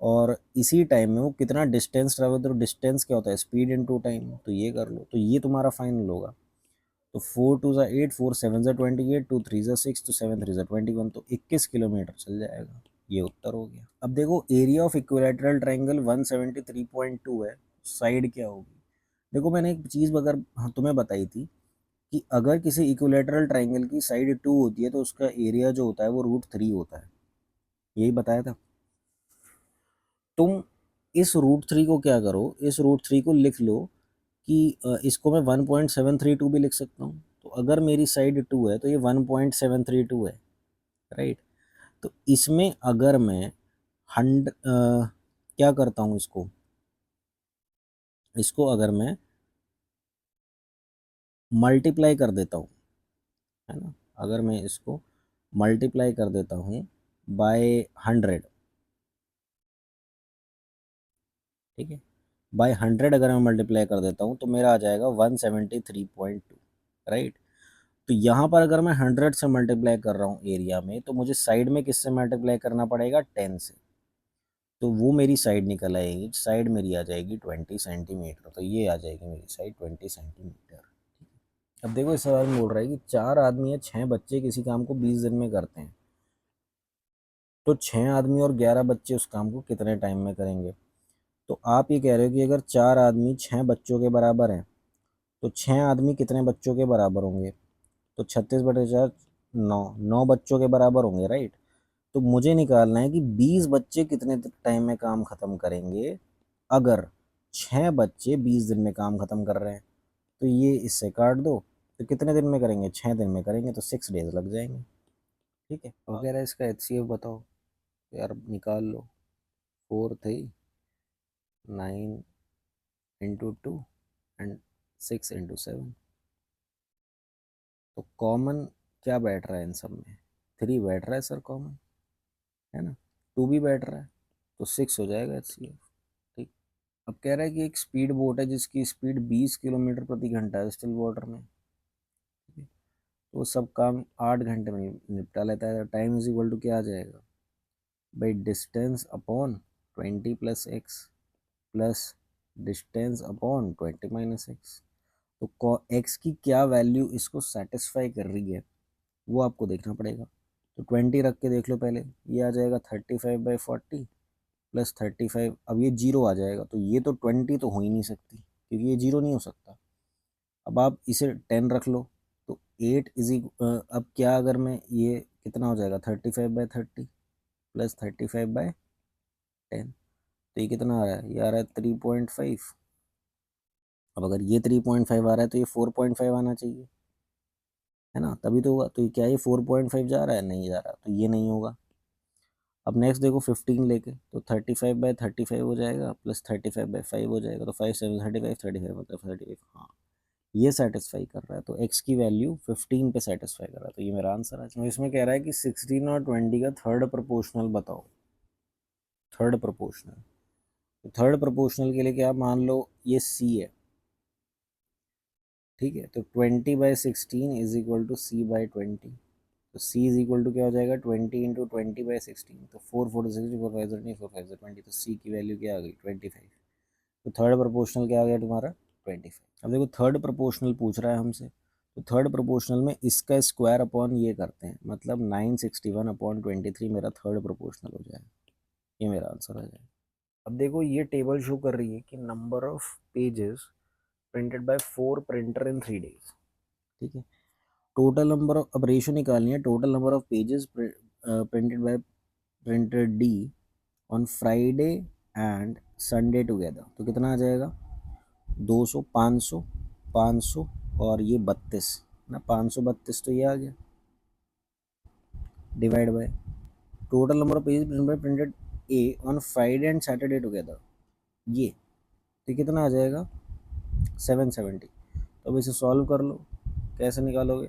और इसी टाइम में वो कितना डिस्टेंस ट्रैवल, तो डिस्टेंस क्या होता है, स्पीड इनटू टाइम। तो ये कर लो, तो ये तुम्हारा फाइनल होगा। तो 4 2 ज़ा 8, 4 7 ज़ा 28, 2 3 ज़ा 6, तो 7 3 ज़ा 21, तो 21 किलोमीटर चल जाएगा। ये उत्तर हो गया। अब देखो एरिया ऑफ इक्विलैटरल ट्रायंगल 173.2 है, साइड क्या होगी। देखो मैंने एक चीज़ अगर तुम्हें बताई थी कि अगर किसी इक्विलैटरल ट्रायंगल की साइड 2 होती है तो उसका एरिया जो होता है वो √3 होता है, यही बताया था। तुम इस √3 को क्या करो, इस √3 को लिख लो कि इसको मैं 1.732 भी लिख सकता हूँ। तो अगर मेरी साइड 2 है तो ये 1.732 है, राइट। तो इसमें अगर मैं क्या करता हूँ, इसको अगर मैं मल्टीप्लाई कर देता हूँ, है ना, अगर मैं इसको मल्टीप्लाई कर देता हूँ बाय 100, ठीक है, बाय 100 अगर मैं मल्टीप्लाई कर देता हूँ तो मेरा आ जाएगा 173.2, राइट। तो यहाँ पर अगर मैं 100 से मल्टीप्लाई कर रहा हूँ एरिया में, तो मुझे साइड में किससे मल्टीप्लाई करना पड़ेगा, 10 से। तो वो मेरी साइड निकल आएगी, साइड मेरी आ जाएगी 20 सेंटीमीटर। तो ये आ जाएगी मेरी साइड 20 सेंटीमीटर। अब देखो इस सवाल में बोल रहा है कि 4 आदमी या 6 बच्चे किसी काम को 20 दिन में करते हैं, तो 6 आदमी और 11 बच्चे उस काम को कितने टाइम में करेंगे। तो आप ये कह रहे हो कि अगर 4 आदमी 6 बच्चों के बराबर हैं, तो 6 आदमी कितने बच्चों के बराबर होंगे, तो 36/4 9, 9 बच्चों के बराबर होंगे, राइट। तो मुझे निकालना है कि 20 बच्चे कितने टाइम में काम ख़त्म करेंगे अगर 6 बच्चे 20 दिन में काम ख़त्म कर रहे हैं। तो ये इससे काट दो, तो कितने दिन में करेंगे, 6 दिन में करेंगे, तो 6 डेज लग जाएंगे। ठीक है, वगैरह इसका HCF बताओ यार, निकाल लो। 4 थी, 9 इंटू 2 एंड 6 इंटू 7। तो कॉमन क्या बैठ रहा है इन सब में, 3 बैठ रहा है सर कॉमन, है ना। 2 भी बैठ रहा है, तो 6 हो जाएगा HCF। ठीक। अब कह रहा है कि एक स्पीड बोट है जिसकी स्पीड 20 किलोमीटर प्रति घंटा है स्टिल वाटर में। ठीक है, तो वो सब काम 8 घंटे में निपटा लेता है। टाइम इज इक्वल टू क्या आ जाएगा, by distance upon 20 plus x plus distance upon 20 minus x. तो एक्स की क्या वैल्यू इसको सेटिस्फाई कर रही है वो आपको देखना पड़ेगा। तो 20 रख के देख लो पहले, ये आ जाएगा 35/40 प्लस 35, अब ये जीरो आ जाएगा, तो ये तो 20 तो हो ही नहीं सकती क्योंकि ये जीरो नहीं हो सकता। अब आप इसे 10 रख लो, तो 8 अब क्या, अगर मैं ये कितना हो जाएगा 35/30 प्लस 35/10, तो ये कितना आ रहा है, ये आ रहा है 3.5। अब अगर ये 3.5 आ रहा है तो ये 4.5 आना चाहिए, है ना, तभी तो होगा। तो ये क्या, ये 4.5 जा रहा है, नहीं जा रहा, तो ये नहीं होगा। अब नेक्स्ट देखो 15 लेके, तो 35/35 हो जाएगा प्लस 35/5 हो जाएगा, तो 5 7 35, 35 मतलब 35, हाँ ये सेटिस्फाई कर रहा है। तो x की वैल्यू 15 पे सेटिस्फाई कर रहा है, तो ये मेरा आंसर है। तो इसमें कह रहा है कि 16 और 20 का थर्ड प्रोपोर्शनल बताओ, थर्ड प्रोपोर्शनल। तो थर्ड प्रोपोर्शनल के लिए क्या, मान लो ये c है, ठीक है, तो 20/16 इज इक्वल टू c/20। तो c इज इक्वल टू क्या हो जाएगा, 20 × 20/16, तो 4 4 60 4 5 20 तो c की वैल्यू क्या आ गई, 25। तो थर्ड प्रोपोर्शनल क्या आ गया तुम्हारा, 25। अब देखो थर्ड प्रोपोर्शनल पूछ रहा है हमसे, तो थर्ड प्रोपोर्शनल में इसका स्क्वायर अपॉन ये करते हैं, मतलब 961/23 मेरा थर्ड प्रोपोर्शनल हो जाएगा, ये मेरा आंसर आ जाएगा। अब देखो ये टेबल शो कर रही है कि number of pages printed by 4 printer in 3 days, ठीक है। टोटल नंबर ऑफ, अब रेशो निकालनी है, total number of pages printed by printer D on Friday and Sunday together, तो कितना आ जाएगा, 200, 500, 500 और ये 32 ना, 532 तो ये आ गया, divide by total number of pages printed A on Friday and Saturday together, ये तो कितना आ जाएगा 770। तो अब इसे सॉल्व कर लो, कैसे निकालोगे,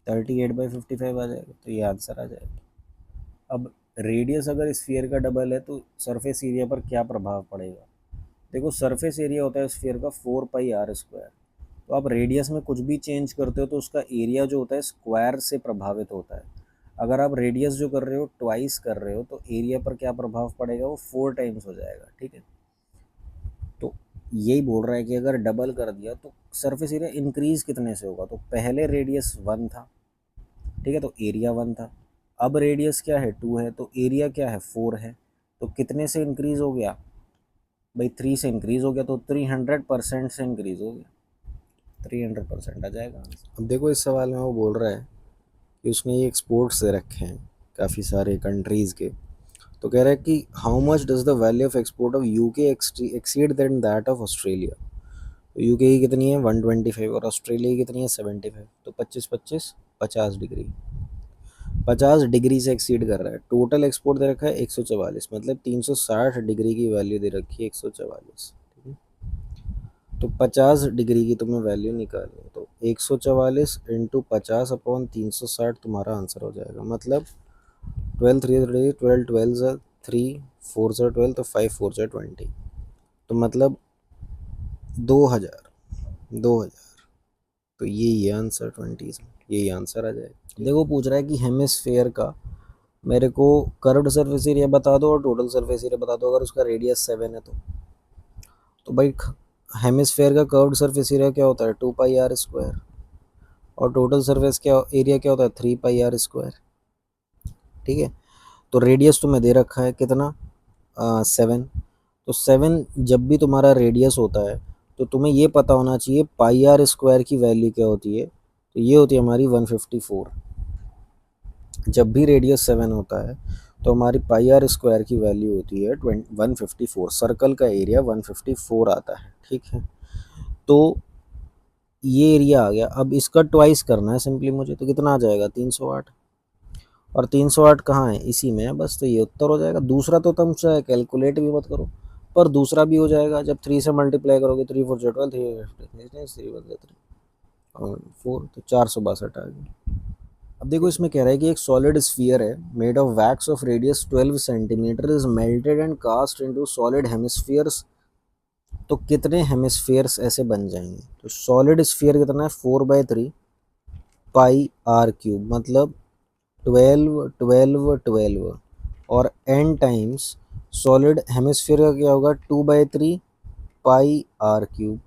थर्टी एट बाई 55 आ जाएगा, तो ये आंसर आ जाएगा। अब रेडियस अगर स्फीयर का डबल है तो सरफेस एरिया पर क्या प्रभाव पड़ेगा। देखो सरफेस एरिया होता है स्फीयर का 4πr²। तो आप रेडियस में कुछ भी चेंज करते हो तो उसका एरिया जो होता है स्क्वायर से प्रभावित होता है। अगर आप रेडियस जो कर रहे हो ट्वाइस कर रहे हो तो एरिया पर क्या प्रभाव पड़ेगा, वो 4 टाइम्स हो जाएगा, ठीक है। तो यही बोल रहा है कि अगर डबल कर दिया तो सरफेस एरिया इंक्रीज कितने से होगा, तो पहले रेडियस 1 था, ठीक है, तो एरिया 1 था। अब रेडियस क्या है 2 है, तो एरिया क्या है 4 है, तो कितने से इंक्रीज हो गया भाई, 3 से इंक्रीज हो गया, तो 300% से इंक्रीज हो गया, 300% आ जाएगा। अब देखो इस सवाल में वो बोल रहा है कि उसने ये एक्सपोर्ट्स दे रखे हैं काफ़ी सारे कंट्रीज़ के, तो कह रहा है कि how much does the value of export of UK exceed than that of Australia. तो यूके की कितनी है 125 और ऑस्ट्रेलिया की कितनी है 75, तो 25 25 50 डिग्री, 50 डिग्री से एक्सीड कर रहा है। टोटल एक्सपोर्ट दे रखा है 144, मतलब 360 डिग्री की वैल्यू दे रखी है 144, ठीक है। तो 50 डिग्री की तुम्हें वैल्यू निकालनी है, तो 144 इंटू 50/360 तुम्हारा आंसर हो जाएगा। मतलब 12 3 12 12 3 4 12, तो 5 4 20, तो मतलब 2000। तो यही आंसर 20, यही आंसर आ जाएगा। देखो पूछ रहा है कि हेमिस्फेयर का मेरे को कर्व्ड सरफेस एरिया बता दो और टोटल सरफेस एरिया बता दो अगर उसका रेडियस 7 है तो भाई हेमिस्फेयर का कर्व्ड सरफेस एरिया क्या होता है 2πr², और टोटल सरफेस क्या एरिया क्या होता है 3πr², ठीक है। तो रेडियस तुम्हें दे रखा है कितना 7, तो 7 जब भी तुम्हारा रेडियस होता है तो तुम्हें ये पता होना चाहिए πr² की वैल्यू क्या होती है, तो ये होती है हमारी 154। जब भी रेडियस 7 होता है तो हमारी πr² की वैल्यू होती है 154, सर्कल का एरिया 154 आता है, ठीक है। तो ये एरिया आ गया, अब इसका ट्वाइस करना है सिंपली मुझे, तो कितना आ जाएगा 308, और 308 कहाँ है इसी में है बस, तो ये उत्तर हो जाएगा। दूसरा तो तुम चाहे कैलकुलेट भी मत करो, पर दूसरा भी हो जाएगा जब 3 से मल्टीप्लाई करोगे, 3 4 12 3 3 और 4, तो 462 आ गया। अब देखो इसमें कह रहा है कि एक सॉलिड स्फीयर है made of wax of radius 12 centimetre is melted and cast into solid hemispheres तो कितने हेमिस्फीयर्स ऐसे बन जाएंगे? तो सॉलिड स्फीयर कितना है, 4/3 पाई आर क्यूब, मतलब 12 12 12, और n टाइम्स सॉलिड हेमिस्फीयर का क्या होगा, 2/3 पाई आर क्यूब।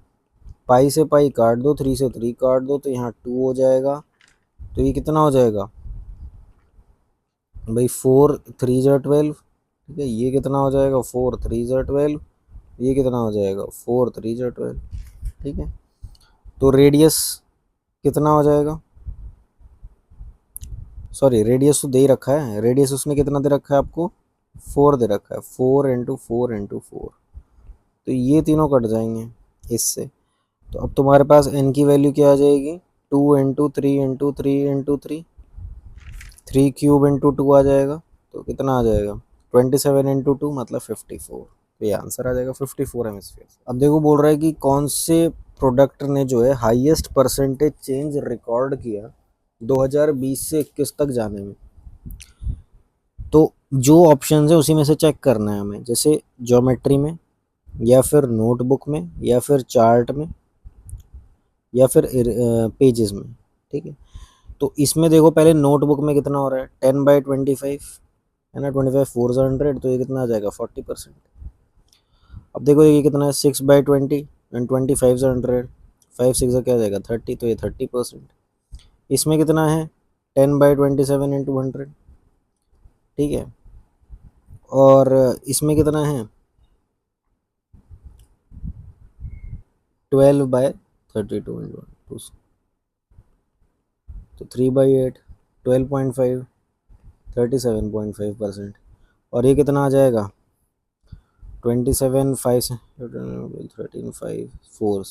पाई से पाई काट दो, 3 से 3 काट दो, तो यहाँ 2 हो जाएगा। तो ये कितना हो जाएगा भाई, 4 3 ज़ा 12, ठीक है। ये कितना हो जाएगा, 4 3 ज़ा 12। ये कितना हो जाएगा, 4 3 ज़ा 12, ठीक है। तो रेडियस कितना हो जाएगा, सॉरी रेडियस तो दे ही रखा है, रेडियस उसने कितना दे रखा है आपको, 4 दे रखा है, 4 × 4 × 4। तो ये तीनों कट जाएंगे इससे। तो अब तुम्हारे पास n की वैल्यू क्या आ जाएगी, 2 × 3 × 3 × 3, 3³ × 2 आ जाएगा। तो कितना आ जाएगा, 27 × 2 मतलब 54। तो ये आंसर आ जाएगा 54 हेमिस्फीयर। अब देखो बोल रहा है कि कौन से प्रोडक्ट ने जो है हाईएस्ट परसेंटेज चेंज रिकॉर्ड किया 2020 से 21 तक जाने में। तो जो ऑप्शन है उसी में से चेक करना है हमें, जैसे ज्योमेट्री में, या फिर नोटबुक में, या फिर चार्ट में, या फिर पेजेस में, ठीक है। तो इसमें देखो पहले नोटबुक में कितना हो रहा है, 10/25 है ना, 25 4 100, तो ये कितना आ जाएगा 40%। अब देखो ये कितना है, 6/20 एंड 25 100, 5 6 क्या आ जाएगा 30, तो ये 30%। इसमें कितना है, 10/27 × 100, ठीक है। और इसमें कितना है, 12/32 × 2, तो 3/8, 12.5, 37.5%। और ये कितना आ जाएगा, 27 5 13 5 4,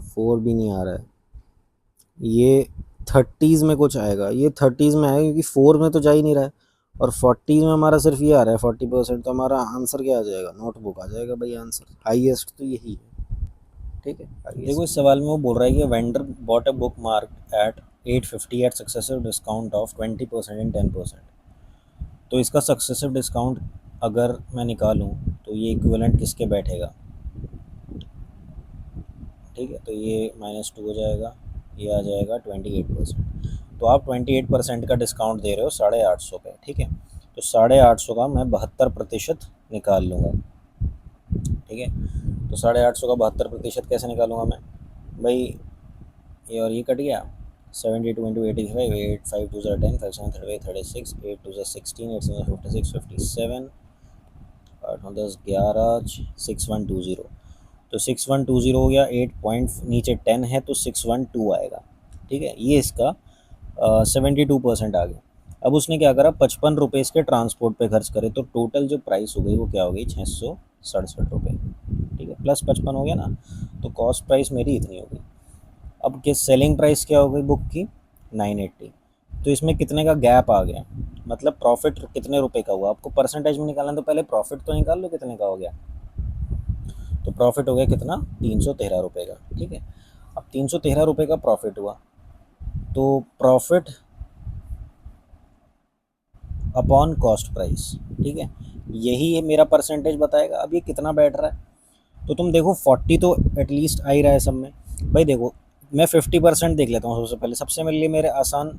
4 भी नहीं आ रहा है, ये 30s में कुछ आएगा, ये 30s में आएगा, क्योंकि 4 में तो जा ही नहीं रहा है, और 40s में हमारा सिर्फ ये आ रहा है 40%। तो हमारा आंसर क्या आ जाएगा, नोटबुक आ जाएगा भाई आंसर, हाईएस्ट तो यही है, ठीक है। देखो इस सवाल में वो बोल रहा है कि vendor bought a bookmark at 850 at successive discount of 20% and 10%। तो इसका सक्सेसिव डिस्काउंट अगर मैं निकालूं तो ये इक्विवेलेंट किसके बैठेगा, ठीक है। तो ये -2 हो जाएगा, ये आ जाएगा 28%। तो आप 28% का डिस्काउंट दे रहे हो 850 पे, ठीक है। तो 850 का मैं 72% निकाल लूँगा, ठीक है। तो 850 का 72% कैसे निकालूंगा मैं भाई, ये और ये कट गया, 72 × 85, 8 5 2 10, 5 7 35 36, 8 2 16, 8 7 56 57, 8 9 10 11, 6120। तो 6120 हो गया, 8 पॉइंट नीचे 10 है तो 612 आएगा, ठीक है। ये इसका 72% आ गया। अब उसने क्या करा, 55 रुपये इसके ट्रांसपोर्ट पे खर्च करे, तो टोटल जो प्राइस हो गई वो क्या हो गई, 667 रुपये, ठीक है। प्लस 55 हो गया ना, तो कॉस्ट प्राइस मेरी इतनी हो गई। अब किस सेलिंग प्राइस क्या हो गई बुक की, 980। तो इसमें कितने का गैप आ गया, मतलब प्रॉफिट कितने रुपए का हुआ, आपको परसेंटेज में निकालना, तो पहले प्रॉफिट तो निकाल लो कितने का हो गया। तो प्रॉफिट हो गया कितना, 313 रुपये का, ठीक है। अब 313 रुपये का प्रॉफिट हुआ, तो प्रॉफिट अपॉन कॉस्ट प्राइस, ठीक है, यही है मेरा परसेंटेज बताएगा। अब ये कितना बैठ रहा है, तो तुम देखो 40 तो एटलीस्ट आ ही रहा है सब में। भाई देखो मैं 50% देख लेता हूँ सबसे पहले, सबसे मेरे लिए मेरे आसान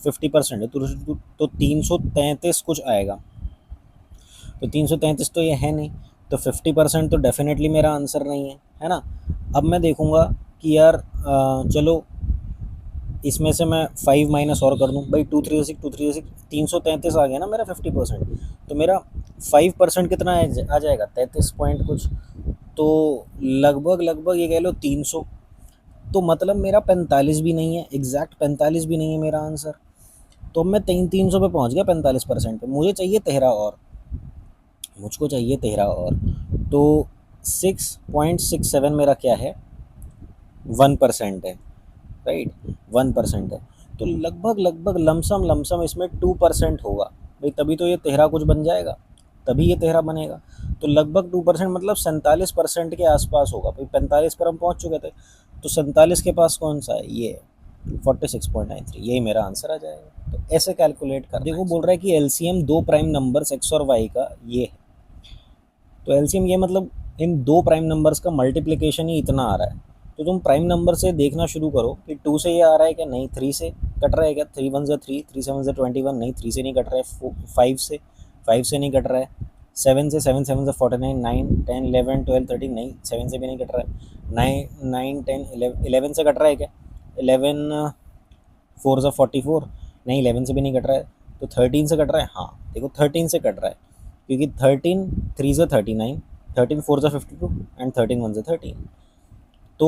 50% है, तो 333 कुछ आएगा। तो 333 तो ये है नहीं, तो 50% तो डेफिनेटली मेरा आंसर नहीं है ना। अब मैं देखूँगा कि यार चलो इसमें से मैं 5 माइनस और कर दूँ भाई, 2 3 6 333 आ गया ना मेरा 50%। तो मेरा 5% कितना आ जाएगा, 33 पॉइंट कुछ, तो लगभग लगभग ये कह लो 300। तो मतलब मेरा 45 भी नहीं है, एग्जैक्ट 45 भी नहीं है मेरा आंसर। तो अब मैं 300 पे पहुंच गया 45% पे, मुझे चाहिए 13 और, मुझको चाहिए 13 और। तो 6.67 मेरा क्या है, 1% है, राइट, 1% है। तो लगभग लगभग लमसम लमसम इसमें 2% होगा भाई, तभी तो ये 13 कुछ बन जाएगा, तभी ये 13 बनेगा। तो लगभग 2% मतलब 47% के आसपास होगा भाई, 45 पर हम पहुंच चुके थे, तो 47 के पास कौन सा है, ये 46.93, यही मेरा आंसर आ जाएगा। तो ऐसे कैलकुलेट कर, देखो बोल रहा है कि एलसीएम दो प्राइम नंबर्स एक्स और वाई का ये है। तो एलसीएम ये मतलब इन दो प्राइम नंबर्स का मल्टीप्लिकेशन ही इतना आ रहा है, तो तुम प्राइम नंबर से देखना शुरू करो कि 2 से ये आ रहा है क्या, नहीं 3 से कट रहा है क्या, 3 1 3, 3 7 21, नहीं 3 से नहीं कट रहा है, 5 से नहीं कट रहा है, 7 से 7 7 49, 9 10 11 12 13, नहीं 7 से भी नहीं कट रहा है, 9 10 11 से कट रहा है क्या, 11 4 से 44, नहीं 11 से भी नहीं कट रहा है, तो 13 से कट रहा है, हाँ देखो 13 से कट रहा है, क्योंकि 13 3 से 39, 13 4 से 52 एंड 13 1 से 13, तो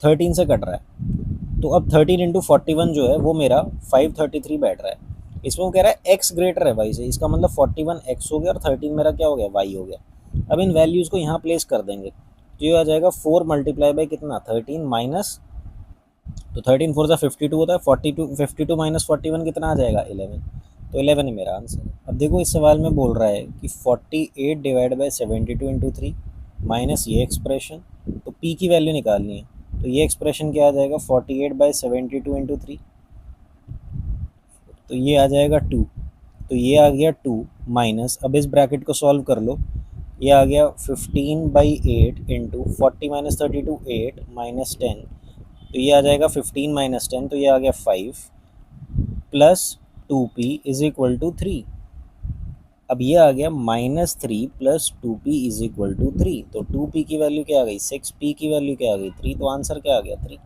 13 से कट रहा है। तो अब 13 इंटू 41 जो है वो मेरा 533 बैठ रहा है। इसमें वो कह रहा है x ग्रेटर है y से, इसका मतलब 41 x हो गया और 13 मेरा क्या हो गया, y हो गया। अब इन वैल्यूज़ को यहाँ प्लेस कर देंगे, तो ये आ जाएगा 4 मल्टीप्लाई बाई कितना, 13 माइनस, तो 13 4 से 52 होता है, 42 52 माइनस 41 कितना आ जाएगा, 11, तो 11 ही मेरा आंसर है। अब देखो इस सवाल में बोल रहा है कि 48 डिवाइड बाई 72 इंटू 3 माइनस ये एक्सप्रेशन, तो p की वैल्यू निकालनी है, तो ये एक्सप्रेशन क्या आ जाएगा, 48 बाई 72 इंटू 3, तो ये आ जाएगा 2, तो ये आ गया 2 माइनस, अब इस ब्रैकेट को सॉल्व कर लो, ये आ गया 15 बाई 8 इंटू 40 माइनस 32 8 माइनस 10, तो ये आ जाएगा 15 माइनस 10, तो ये आ गया 5 plus 2p is equal to 3। अब ये आ गया -3 plus 2p is equal to 3, तो 2p की वैल्यू क्या आ गई 6, p की वैल्यू क्या आ गई 3, तो आंसर क्या आ गया 3,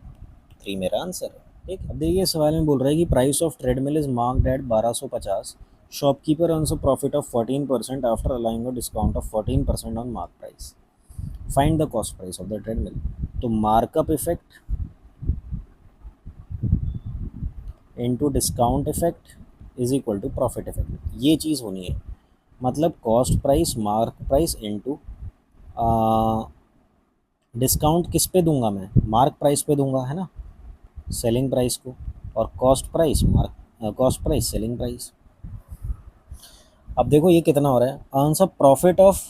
3 मेरा आंसर है। ठीक, अब देखिए सवाल में बोल रहा है कि price of treadmill is marked at 1250, shopkeeper earns a profit of 14% after allowing a discount of 14% on mark price, find the cost price of the treadmill. तो markup effect into discount effect is equal to profit effect, ये चीज़ होनी है, मतलब cost price mark price into discount किस पे दूंगा मैं, मार्क प्राइस पे दूंगा है ना, सेलिंग प्राइस को, और cost price mark cost price selling price. अब देखो ये कितना हो रहा है, आंसर प्रॉफिट ऑफ,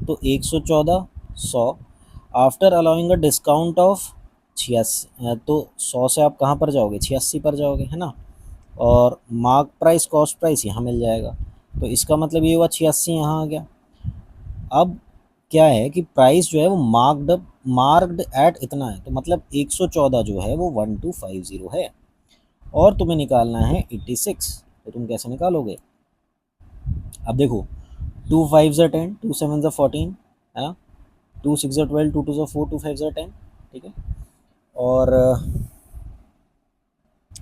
तो 114 100 after allowing a discount of 86, तो 100 से आप कहाँ पर जाओगे, 86 पर जाओगे है ना, और मार्क प्राइस कॉस्ट प्राइस यहाँ मिल जाएगा, तो इसका मतलब ये हुआ 86 यहाँ आ गया। अब क्या है कि प्राइस जो है वो मार्क्ड एट इतना है, तो मतलब 114 जो है वो 1250 है, और तुम्हें निकालना है 86, तो तुम कैसे निकालोगे, अब देखो 2 5 ज़ा 10, 2 7 ज़ा 14 है ना, 2 6 ज़ा 12, 2 2 ज़ा 4, 2 5 ज़ा 10, ठीक है, और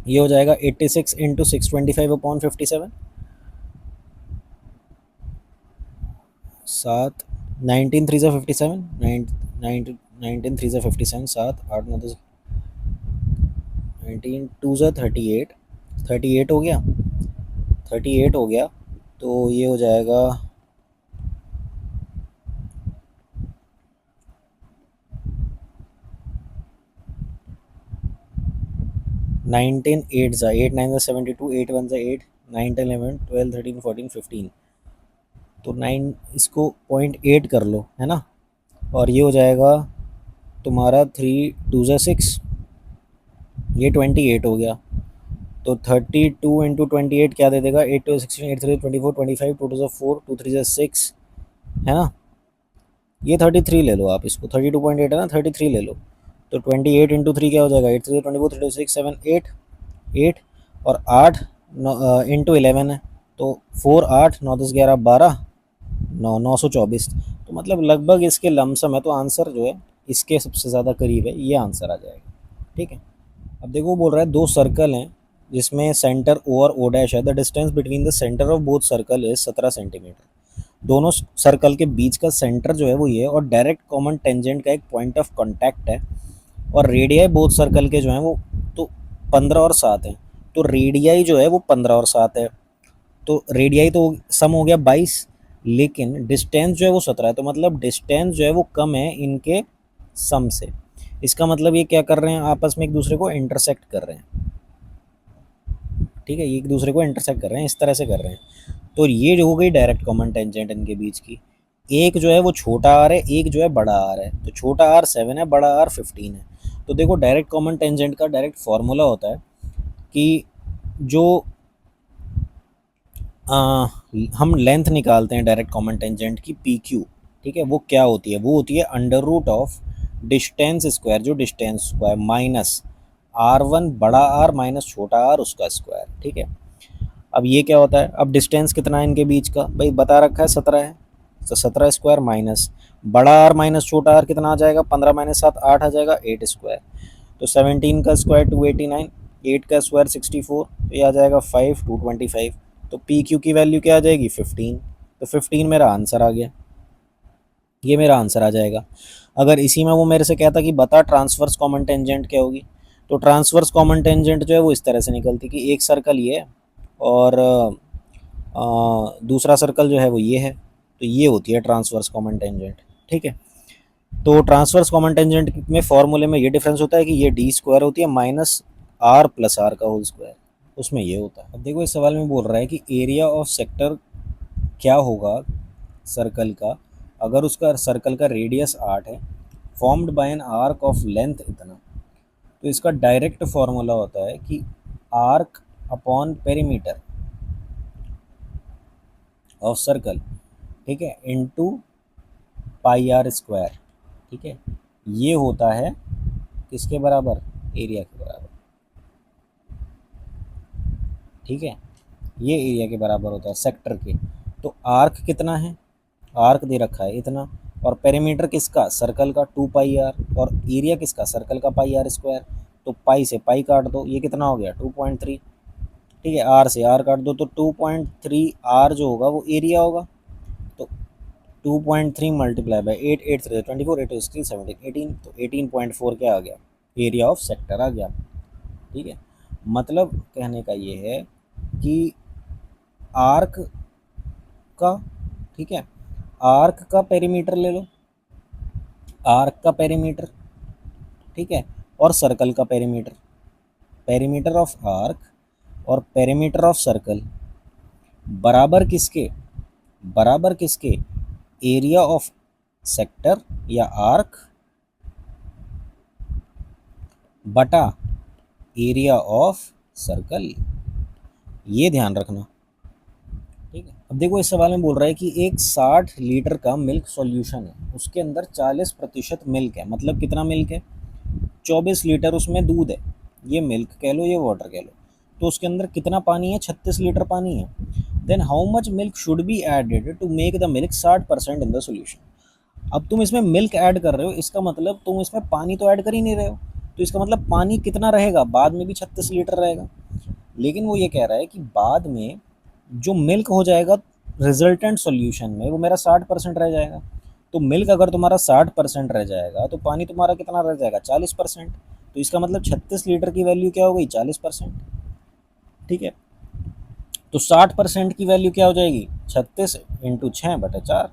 ये हो जाएगा 86 इंटू 625 अपॉन 57, 7 19 3 ज़ा 57, 19 3 ज़ा 57, 7 8 9 10, 19 2 ज़ा 38, 38 हो गया, 38 हो गया, तो ये हो जाएगा 19 8 ज़ा 8 9 ज़ा 72, 8 1 ज़ा 8, 9 10 11 12 13 14 15, तो 9 इसको 0.8 कर लो है ना, और ये हो जाएगा तुम्हारा 3 2 ज़ा 6, ये 28 हो गया, तो 32 इंटू 28 क्या दे देगा, 8 2 16 8 3 24 25, 2 2 ज़ा 4, 2 3 ज़ा 6 है ना, ये 33 ले लो आप, इसको 32.8 है ना, 33 ले लो, तो 28 इंटू 3 क्या हो जाएगा, 8 3 24 3 6 7 8 8, और 8 इंटू 11 है, तो 4 8 9 10 11 12 9 924, तो मतलब लगभग इसके लमसम है, तो आंसर जो है इसके सबसे ज़्यादा करीब है, ये आंसर आ जाएगा। ठीक है, अब देखो बोल रहा है दो सर्कल हैं जिसमें सेंटर ओ और ओ डैश है, the distance between the centre of both circle is 17 centimetre, दोनों सर्कल के बीच का सेंटर जो है वो ये है, और डायरेक्ट कॉमन टेंजेंट का एक पॉइंट ऑफ कांटेक्ट है, और रेडियाई बोथ सर्कल के जो हैं वो तो 15 और 7 हैं, तो रेडियाई जो है वो 15 और 7 है, तो रेडियाई तो सम हो गया 22, लेकिन डिस्टेंस जो है वो 17 है, तो मतलब डिस्टेंस जो है वो कम है इनके सम से, इसका मतलब ये क्या कर रहे हैं, आपस में एक दूसरे को इंटरसेक्ट कर रहे हैं। ठीक है, ये एक दूसरे को इंटरसेक्ट कर रहे हैं, इस तरह से कर रहे हैं, तो ये जो हो गई डायरेक्ट कॉमन टेंजेंट इनके बीच की, एक जो है वो छोटा आर है, एक जो है बड़ा आर है, तो छोटा आर 7 है, बड़ा आर 15 है, तो देखो डायरेक्ट कॉमन टेंजेंट का डायरेक्ट फॉर्मूला होता है कि जो हम लेंथ निकालते हैं डायरेक्ट कॉमन टेंजेंट की पी क्यू, ठीक है, वो क्या होती है, वो होती है under root of distance square, जो डिस्टेंस स्क्वायर माइनस R1 बड़ा आर माइनस छोटा आर उसका स्क्वायर। ठीक है, अब ये क्या होता है, अब डिस्टेंस कितना है इनके बीच का, भाई बता रखा है 17 है, तो 17 स्क्वायर माइनस बड़ा आर माइनस छोटा आर कितना आ जाएगा, 15 माइनस 7 8 आ जाएगा, 8 स्क्वायर। तो 17 का स्क्वायर 289, 8 का स्क्वायर 64, तो ये आ जाएगा 5 225। तो पी क्यू की वैल्यू क्या आ जाएगी 15, तो 15 मेरा आंसर आ गया, ये मेरा आंसर आ जाएगा। अगर इसी में वो मेरे से कहता कि बता ट्रांसवर्स कॉमन टेंजेंट क्या होगी, तो ट्रांसवर्स कॉमन टेंजेंट जो है वो इस तरह से निकलती कि एक सर्कल ये है और दूसरा सर्कल जो है वो ये है, तो ये होती है ट्रांसवर्स कॉमन टेंजेंट। ठीक है, तो ट्रांसवर्स कॉमन टेंजेंट में फॉर्मूले में ये डिफरेंस होता है कि ये डी स्क्वायर होती है माइनस आर प्लस आर का होल स्क्वायर, उसमें ये होता है। अब देखो इस सवाल में बोल रहा है कि एरिया ऑफ सेक्टर क्या होगा सर्कल का अगर उसका सर्कल का रेडियस 8 है, formed by an arc of length इतना। तो इसका डायरेक्ट फॉर्मूला होता है कि arc upon perimeter of circle, ठीक है, इनटू पाई आर स्क्वायर। ठीक है, ये होता है किसके बराबर, एरिया के बराबर। ठीक है, ये एरिया के बराबर होता है सेक्टर के। तो आर्क कितना है, आर्क दे रखा है इतना, और पेरीमीटर किसका, सर्कल का 2 पाई आर, और एरिया किसका, सर्कल का पाई आर स्क्वायर। तो पाई से पाई काट दो, ये कितना हो गया 2.3। ठीक है, आर से आर काट दो तो 2.3 आर जो होगा वो एरिया होगा। तो 2.3 मल्टीप्लाई बाई 8, 8 3 24, 8 3 17 18, तो 18.4 क्या आ गया, एरिया ऑफ सेक्टर आ गया। ठीक है, मतलब कहने का ये है कि आर्क का, ठीक है, आर्क का पेरीमीटर ले लो, आर्क का पेरीमीटर, ठीक है, और सर्कल का पेरीमीटर, पेरीमीटर ऑफ आर्क और पेरीमीटर ऑफ सर्कल बराबर किसके, बराबर किसके, एरिया ऑफ सेक्टर या आर्क बटा एरिया ऑफ सर्कल, ये ध्यान रखना। ठीक है, अब देखो इस सवाल में बोल रहा है कि एक 60 लीटर का मिल्क सॉल्यूशन है, उसके अंदर 40% मिल्क है, मतलब कितना मिल्क है, 24 लीटर उसमें दूध है, ये मिल्क कह लो ये वाटर कह लो। तो उसके अंदर कितना पानी है, 36 लीटर पानी है। Then how much milk should be added to make the milk 60% in the solution. अब तुम इसमें मिल्क ऐड कर रहे हो, इसका मतलब तुम इसमें पानी तो ऐड कर ही नहीं रहे हो, तो इसका मतलब पानी कितना रहेगा, बाद में भी 36 लीटर रहेगा। लेकिन वो ये कह रहा है कि बाद में जो मिल्क हो जाएगा रिजल्टेंट सॉल्यूशन में वो मेरा 60% रह जाएगा। तो मिल्क अगर तुम्हारा 60% रह जाएगा तो पानी तुम्हारा कितना रह जाएगा 40%। तो इसका मतलब 36 लीटर की वैल्यू क्या हो गई 40%। ठीक है, तो 60% की वैल्यू क्या हो जाएगी 36 इंटू 6/4,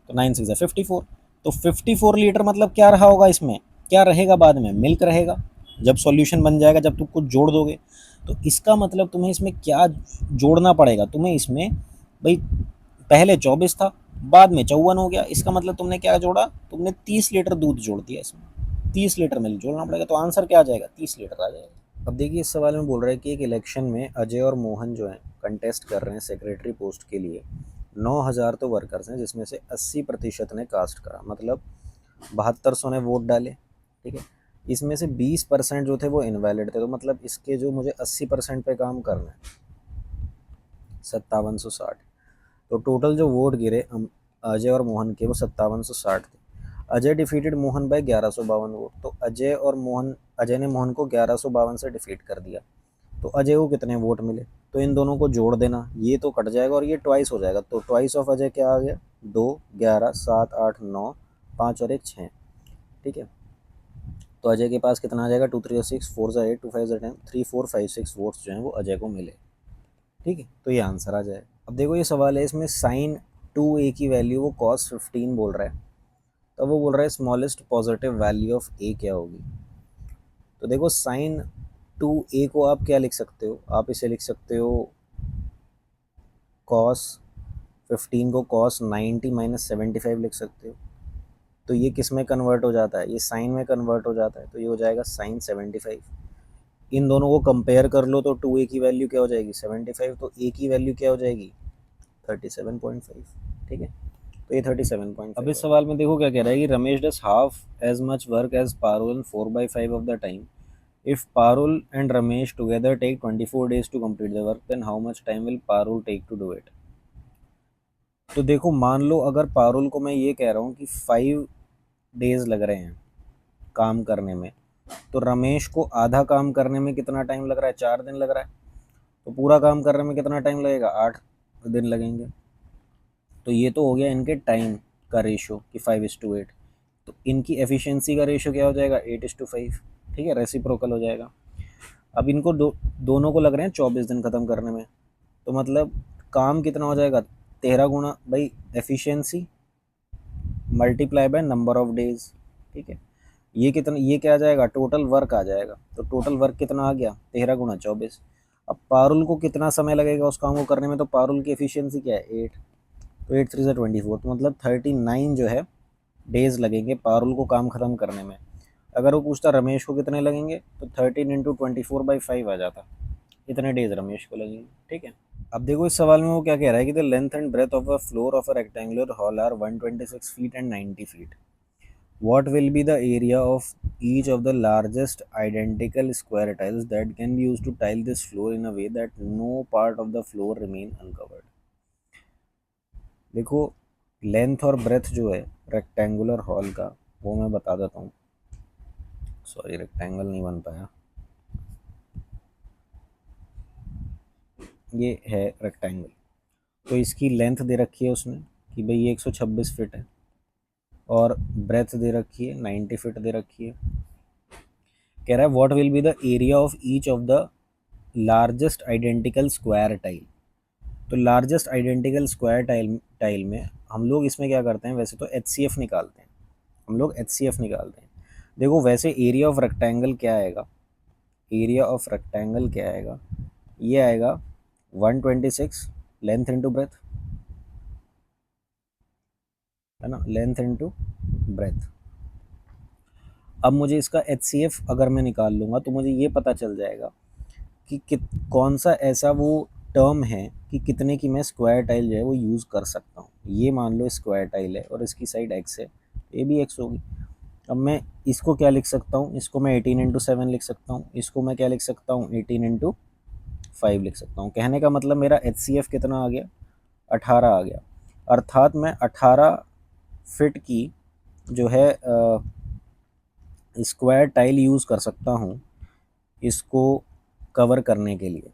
तो 9 6 54। तो 54 लीटर मतलब क्या रहा होगा, इसमें क्या रहेगा, बाद में मिल्क रहेगा जब सॉल्यूशन बन जाएगा, जब तुम कुछ जोड़ दोगे। तो इसका मतलब तुम्हें इसमें क्या जोड़ना पड़ेगा, तुम्हें इसमें भाई पहले 24 था बाद में 54 हो गया, इसका मतलब तुमने क्या जोड़ा, तुमने 30 लीटर दूध जोड़ दिया, इसमें 30 लीटर मिल्क जोड़ना पड़ेगा, तो आंसर क्या आ जाएगा 30 लीटर आ जाएगा। अब देखिए इस सवाल में बोल रहा है कि एक इलेक्शन में अजय और मोहन जो हैं कंटेस्ट कर रहे हैं सेक्रेटरी पोस्ट के लिए। 9,000 तो वर्कर्स हैं जिसमें से 80% ने कास्ट करा, मतलब 7200 ने वोट डाले। ठीक है, इसमें से 20% जो थे वो इनवैलिड थे, तो मतलब इसके जो मुझे 80% पे काम करना है 5760। तो टोटल जो वोट गिरे अजय और मोहन के वो 5760 थे। Ajay defeated Mohan by 1152 vote, तो अजय ने मोहन को 1152 से डिफीट कर दिया। तो अजय को कितने वोट मिले, तो इन दोनों को जोड़ देना, ये तो कट जाएगा और ये ट्वाइस हो जाएगा, तो ट्वाइस ऑफ अजय क्या आ गया 2 11 7 8 9 5 और 1 6। ठीक है, तो अजय के पास कितना आ जाएगा 2 3 6 4 8 2 5 10 3 4 5 6 वोट्स जो हैं वो अजय को मिले। ठीक है, तो ये आंसर आ जाए। अब देखो ये सवाल है, इसमें साइन 2a की वैल्यू वो cos 15 बोल रहा है, तो वो बोल रहा है smallest positive value of a क्या होगी। तो देखो साइन 2a को आप क्या लिख सकते हो, आप इसे लिख सकते हो cos 15 को cos 90 माइनस 75 लिख सकते हो। तो ये किस में कन्वर्ट हो जाता है, ये साइन में कन्वर्ट हो जाता है, तो ये हो जाएगा साइन 75। इन दोनों को कंपेयर कर लो तो 2a की वैल्यू क्या हो जाएगी 75, तो a की वैल्यू क्या हो जाएगी 37.5। ठीक है, तो ये 37.5। अब इस सवाल में देखो क्या कह रहा है कि Ramesh does half as much work as Parul in 4/5 of the time. If Parul and Ramesh together take 24 days to complete the work, then how much time will Parul take to do it. तो देखो मान लो अगर पारुल को मैं ये कह रहा हूँ कि 5 days लग रहे हैं काम करने में, तो रमेश को आधा काम करने में कितना टाइम लग रहा है, 4 दिन लग रहा है। तो पूरा काम करने में कितना टाइम लगेगा, 8 दिन लगेंगे। तो ये तो हो गया इनके टाइम का रेशो कि 5:8। तो इनकी एफिशिएंसी का रेशो क्या हो जाएगा, 8:5। ठीक है, रेसिप्रोकल हो जाएगा। अब इनको दोनों को लग रहे हैं 24 दिन ख़त्म करने में, तो मतलब काम कितना हो जाएगा, 13 गुना भाई efficiency multiply by number of days. ठीक है, ये कितना, ये क्या आ जाएगा, टोटल वर्क आ जाएगा। तो टोटल वर्क कितना आ गया, 13 गुना 24। अब पारुल को कितना समय लगेगा उस काम को करने में, तो पारुल की एफिशिएंसी क्या है, 8। तो 8 3 से 24, तो मतलब 39 जो है डेज लगेंगे पारुल को काम ख़त्म करने में। अगर वो पूछता रमेश को कितने लगेंगे, तो 13 × 24/5 आ जाता, इतने डेज रमेश को लगेंगे। ठीक है, अब देखो इस सवाल में वो क्या कह रहा है कि the length and breadth of a floor of a rectangular hall are 126 feet and 90 feet. What will be the area of each of the largest identical square tiles that can be used to tile this floor in a way that no part of the floor remain uncovered? देखो length और breath जो है rectangular hall का वो मैं बता देता हूँ। सॉरी रेक्टेंगल नहीं बन पाया, ये है रेक्टेंगल। तो इसकी लेंथ दे रखी है उसने कि भाई ये 126 फीट है, और ब्रेथ दे रखी है 90 फीट दे रखी है। कह रहा है what will be the area of each of the largest identical square tile. तो लार्जेस्ट आइडेंटिकल स्क्वायर टाइल में हम लोग इसमें क्या करते हैं, वैसे तो HCF निकालते हैं, हम लोग HCF निकालते हैं। देखो वैसे एरिया ऑफ रेक्टेंगल क्या आएगा, एरिया ऑफ रेक्टेंगल क्या आएगा, ये आएगा 126 लेंथ इंटू ब्रेथ, है ना, लेंथ इंटू ब्रेथ। अब मुझे इसका HCF अगर मैं निकाल लूँगा तो मुझे ये पता चल जाएगा कि कौन सा ऐसा वो टर्म है कि कितने की मैं स्क्वायर टाइल जो है वो यूज़ कर सकता हूँ। ये मान लो स्क्वायर टाइल है और इसकी साइड x है, ये भी x होगी। अब मैं इसको क्या लिख सकता हूँ, इसको मैं 18 × 7 लिख सकता हूँ, इसको मैं क्या लिख सकता हूँ, 18 × 5 लिख सकता हूँ। कहने का मतलब मेरा HCF कितना आ गया, 18 आ गया। अर्थात मैं 18 फिट की जो है स्क्वायर टाइल यूज़ कर सकता हूँ इसको कवर करने के लिए।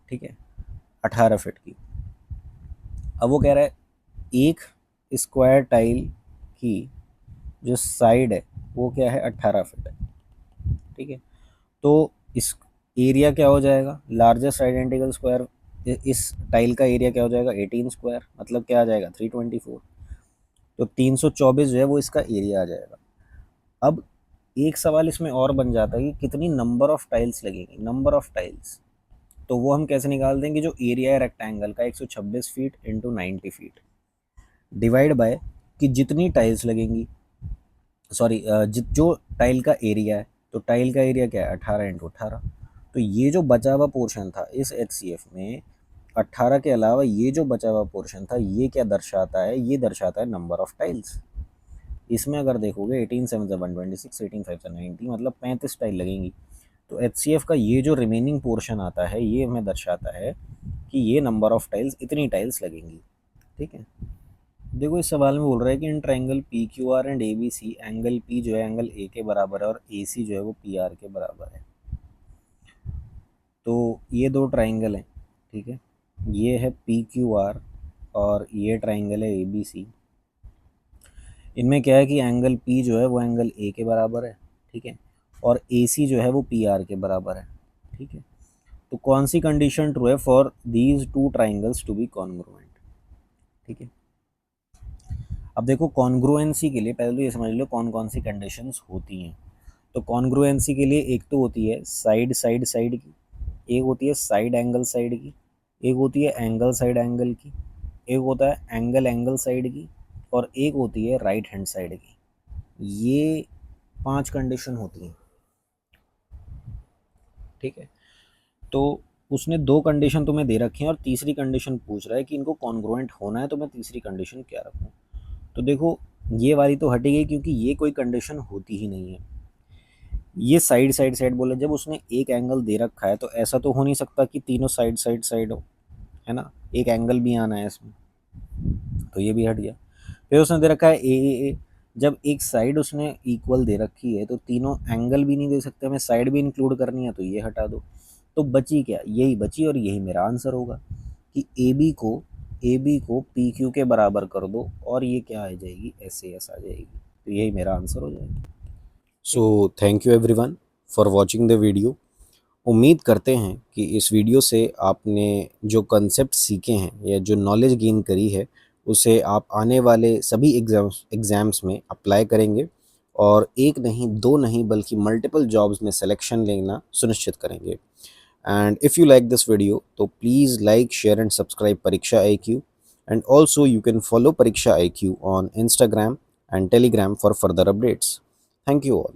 ठीक है, 18 फिट की। अब वो कह रहा है एक स्क्वायर टाइल की जो साइड है वो क्या है, 18 फिट है। ठीक है, तो इस एरिया क्या हो जाएगा, लार्जेस्ट आइडेंटिकल स्क्वायर, इस टाइल का एरिया क्या हो जाएगा, 18 स्क्वायर, मतलब क्या आ जाएगा, 324। तो 324 जो है वो इसका एरिया आ जाएगा। अब एक सवाल इसमें और बन जाता है कि कितनी नंबर ऑफ टाइल्स लगेगी, नंबर ऑफ टाइल्स। तो वो हम कैसे निकाल देंगे, जो एरिया है रेक्टेंगल का 126 feet into 90 feet divide by कि जितनी टाइल्स लगेंगी, सॉरी जो टाइल का एरिया है, तो टाइल का एरिया क्या है, 18 × 18। तो ये जो बचा हुआ पोर्शन था इस HCF में 18 के अलावा ये जो बचा हुआ पोर्शन था, ये क्या दर्शाता है, ये दर्शाता है नंबर ऑफ टाइल्स। इसमें अगर देखोगे 18 7 से 126, 18 5 से 90, मतलब 35 टाइल लगेंगी। तो HCF का ये जो रिमेनिंग पोर्शन आता है ये हमें दर्शाता है कि ये नंबर ऑफ टाइल्स, इतनी टाइल्स लगेंगी। ठीक है, देखो इस सवाल में बोल रहा है कि in triangle PQR and ABC angle P जो है एंगल A के बराबर है और AC जो है वो PR के बराबर है। तो ये दो ट्राइंगल हैं, ठीक है, ये है PQR और ये ट्राइंगल है ABC। इनमें क्या है कि एंगल P जो है वो एंगल A के बराबर है, ठीक है, और AC जो है वो PR के बराबर है। ठीक है, तो कौन सी कंडीशन ट्रू है for these two triangles to be congruent. ठीक है, अब देखो कॉन्ग्रुएंसी के लिए पहले तो ये समझ लो कौन कौन सी कंडीशंस होती हैं। तो कॉन्ग्रुएंसी के लिए एक तो होती है साइड साइड साइड की, एक होती है साइड एंगल साइड की, एक होती है एंगल साइड एंगल की, एक होता है एंगल एंगल साइड की, और एक होती है राइट हैंड साइड की। ये 5 कंडीशन होती हैं। ठीक है, तो उसने 2 कंडीशन तुम्हें दे रखी हैं और तीसरी कंडीशन पूछ रहा है कि इनको कॉन्ग्रुएंट होना है, तो मैं तीसरी कंडीशन क्या रखूँ। तो देखो ये वाली तो हटी गई क्योंकि ये कोई कंडीशन होती ही नहीं है। ये साइड साइड साइड बोला, जब उसने एक एंगल दे रखा है तो ऐसा तो हो नहीं सकता कि तीनों साइड साइड साइड हो, है ना, एक एंगल भी आना है इसमें, तो ये भी हट गया। फिर उसने दे रखा है ए, जब एक साइड उसने इक्वल दे रखी है तो तीनों एंगल भी नहीं दे सकते, हमें साइड भी इंक्लूड करनी है, तो ये हटा दो। तो बची क्या, यही बची और यही मेरा आंसर होगा कि ए बी को पी क्यू के बराबर कर दो और ये क्या आ जाएगी, एस ए एस आ जाएगी, तो यही मेरा आंसर हो जाएगा। So thank you everyone for watching the video. उम्मीद करते हैं कि इस वीडियो से आपने जो कंसेप्ट सीखे हैं या जो नॉलेज गेन करी है उसे आप आने वाले सभी एग्ज़ाम्स में अप्लाई करेंगे और एक नहीं दो नहीं बल्कि मल्टीपल जॉब्स में सिलेक्शन लेना सुनिश्चित करेंगे। And if you like this video तो please like share and subscribe परीक्षा IQ, and also you can follow Pariksha IQ on Instagram and Telegram for further updates. Thank you all.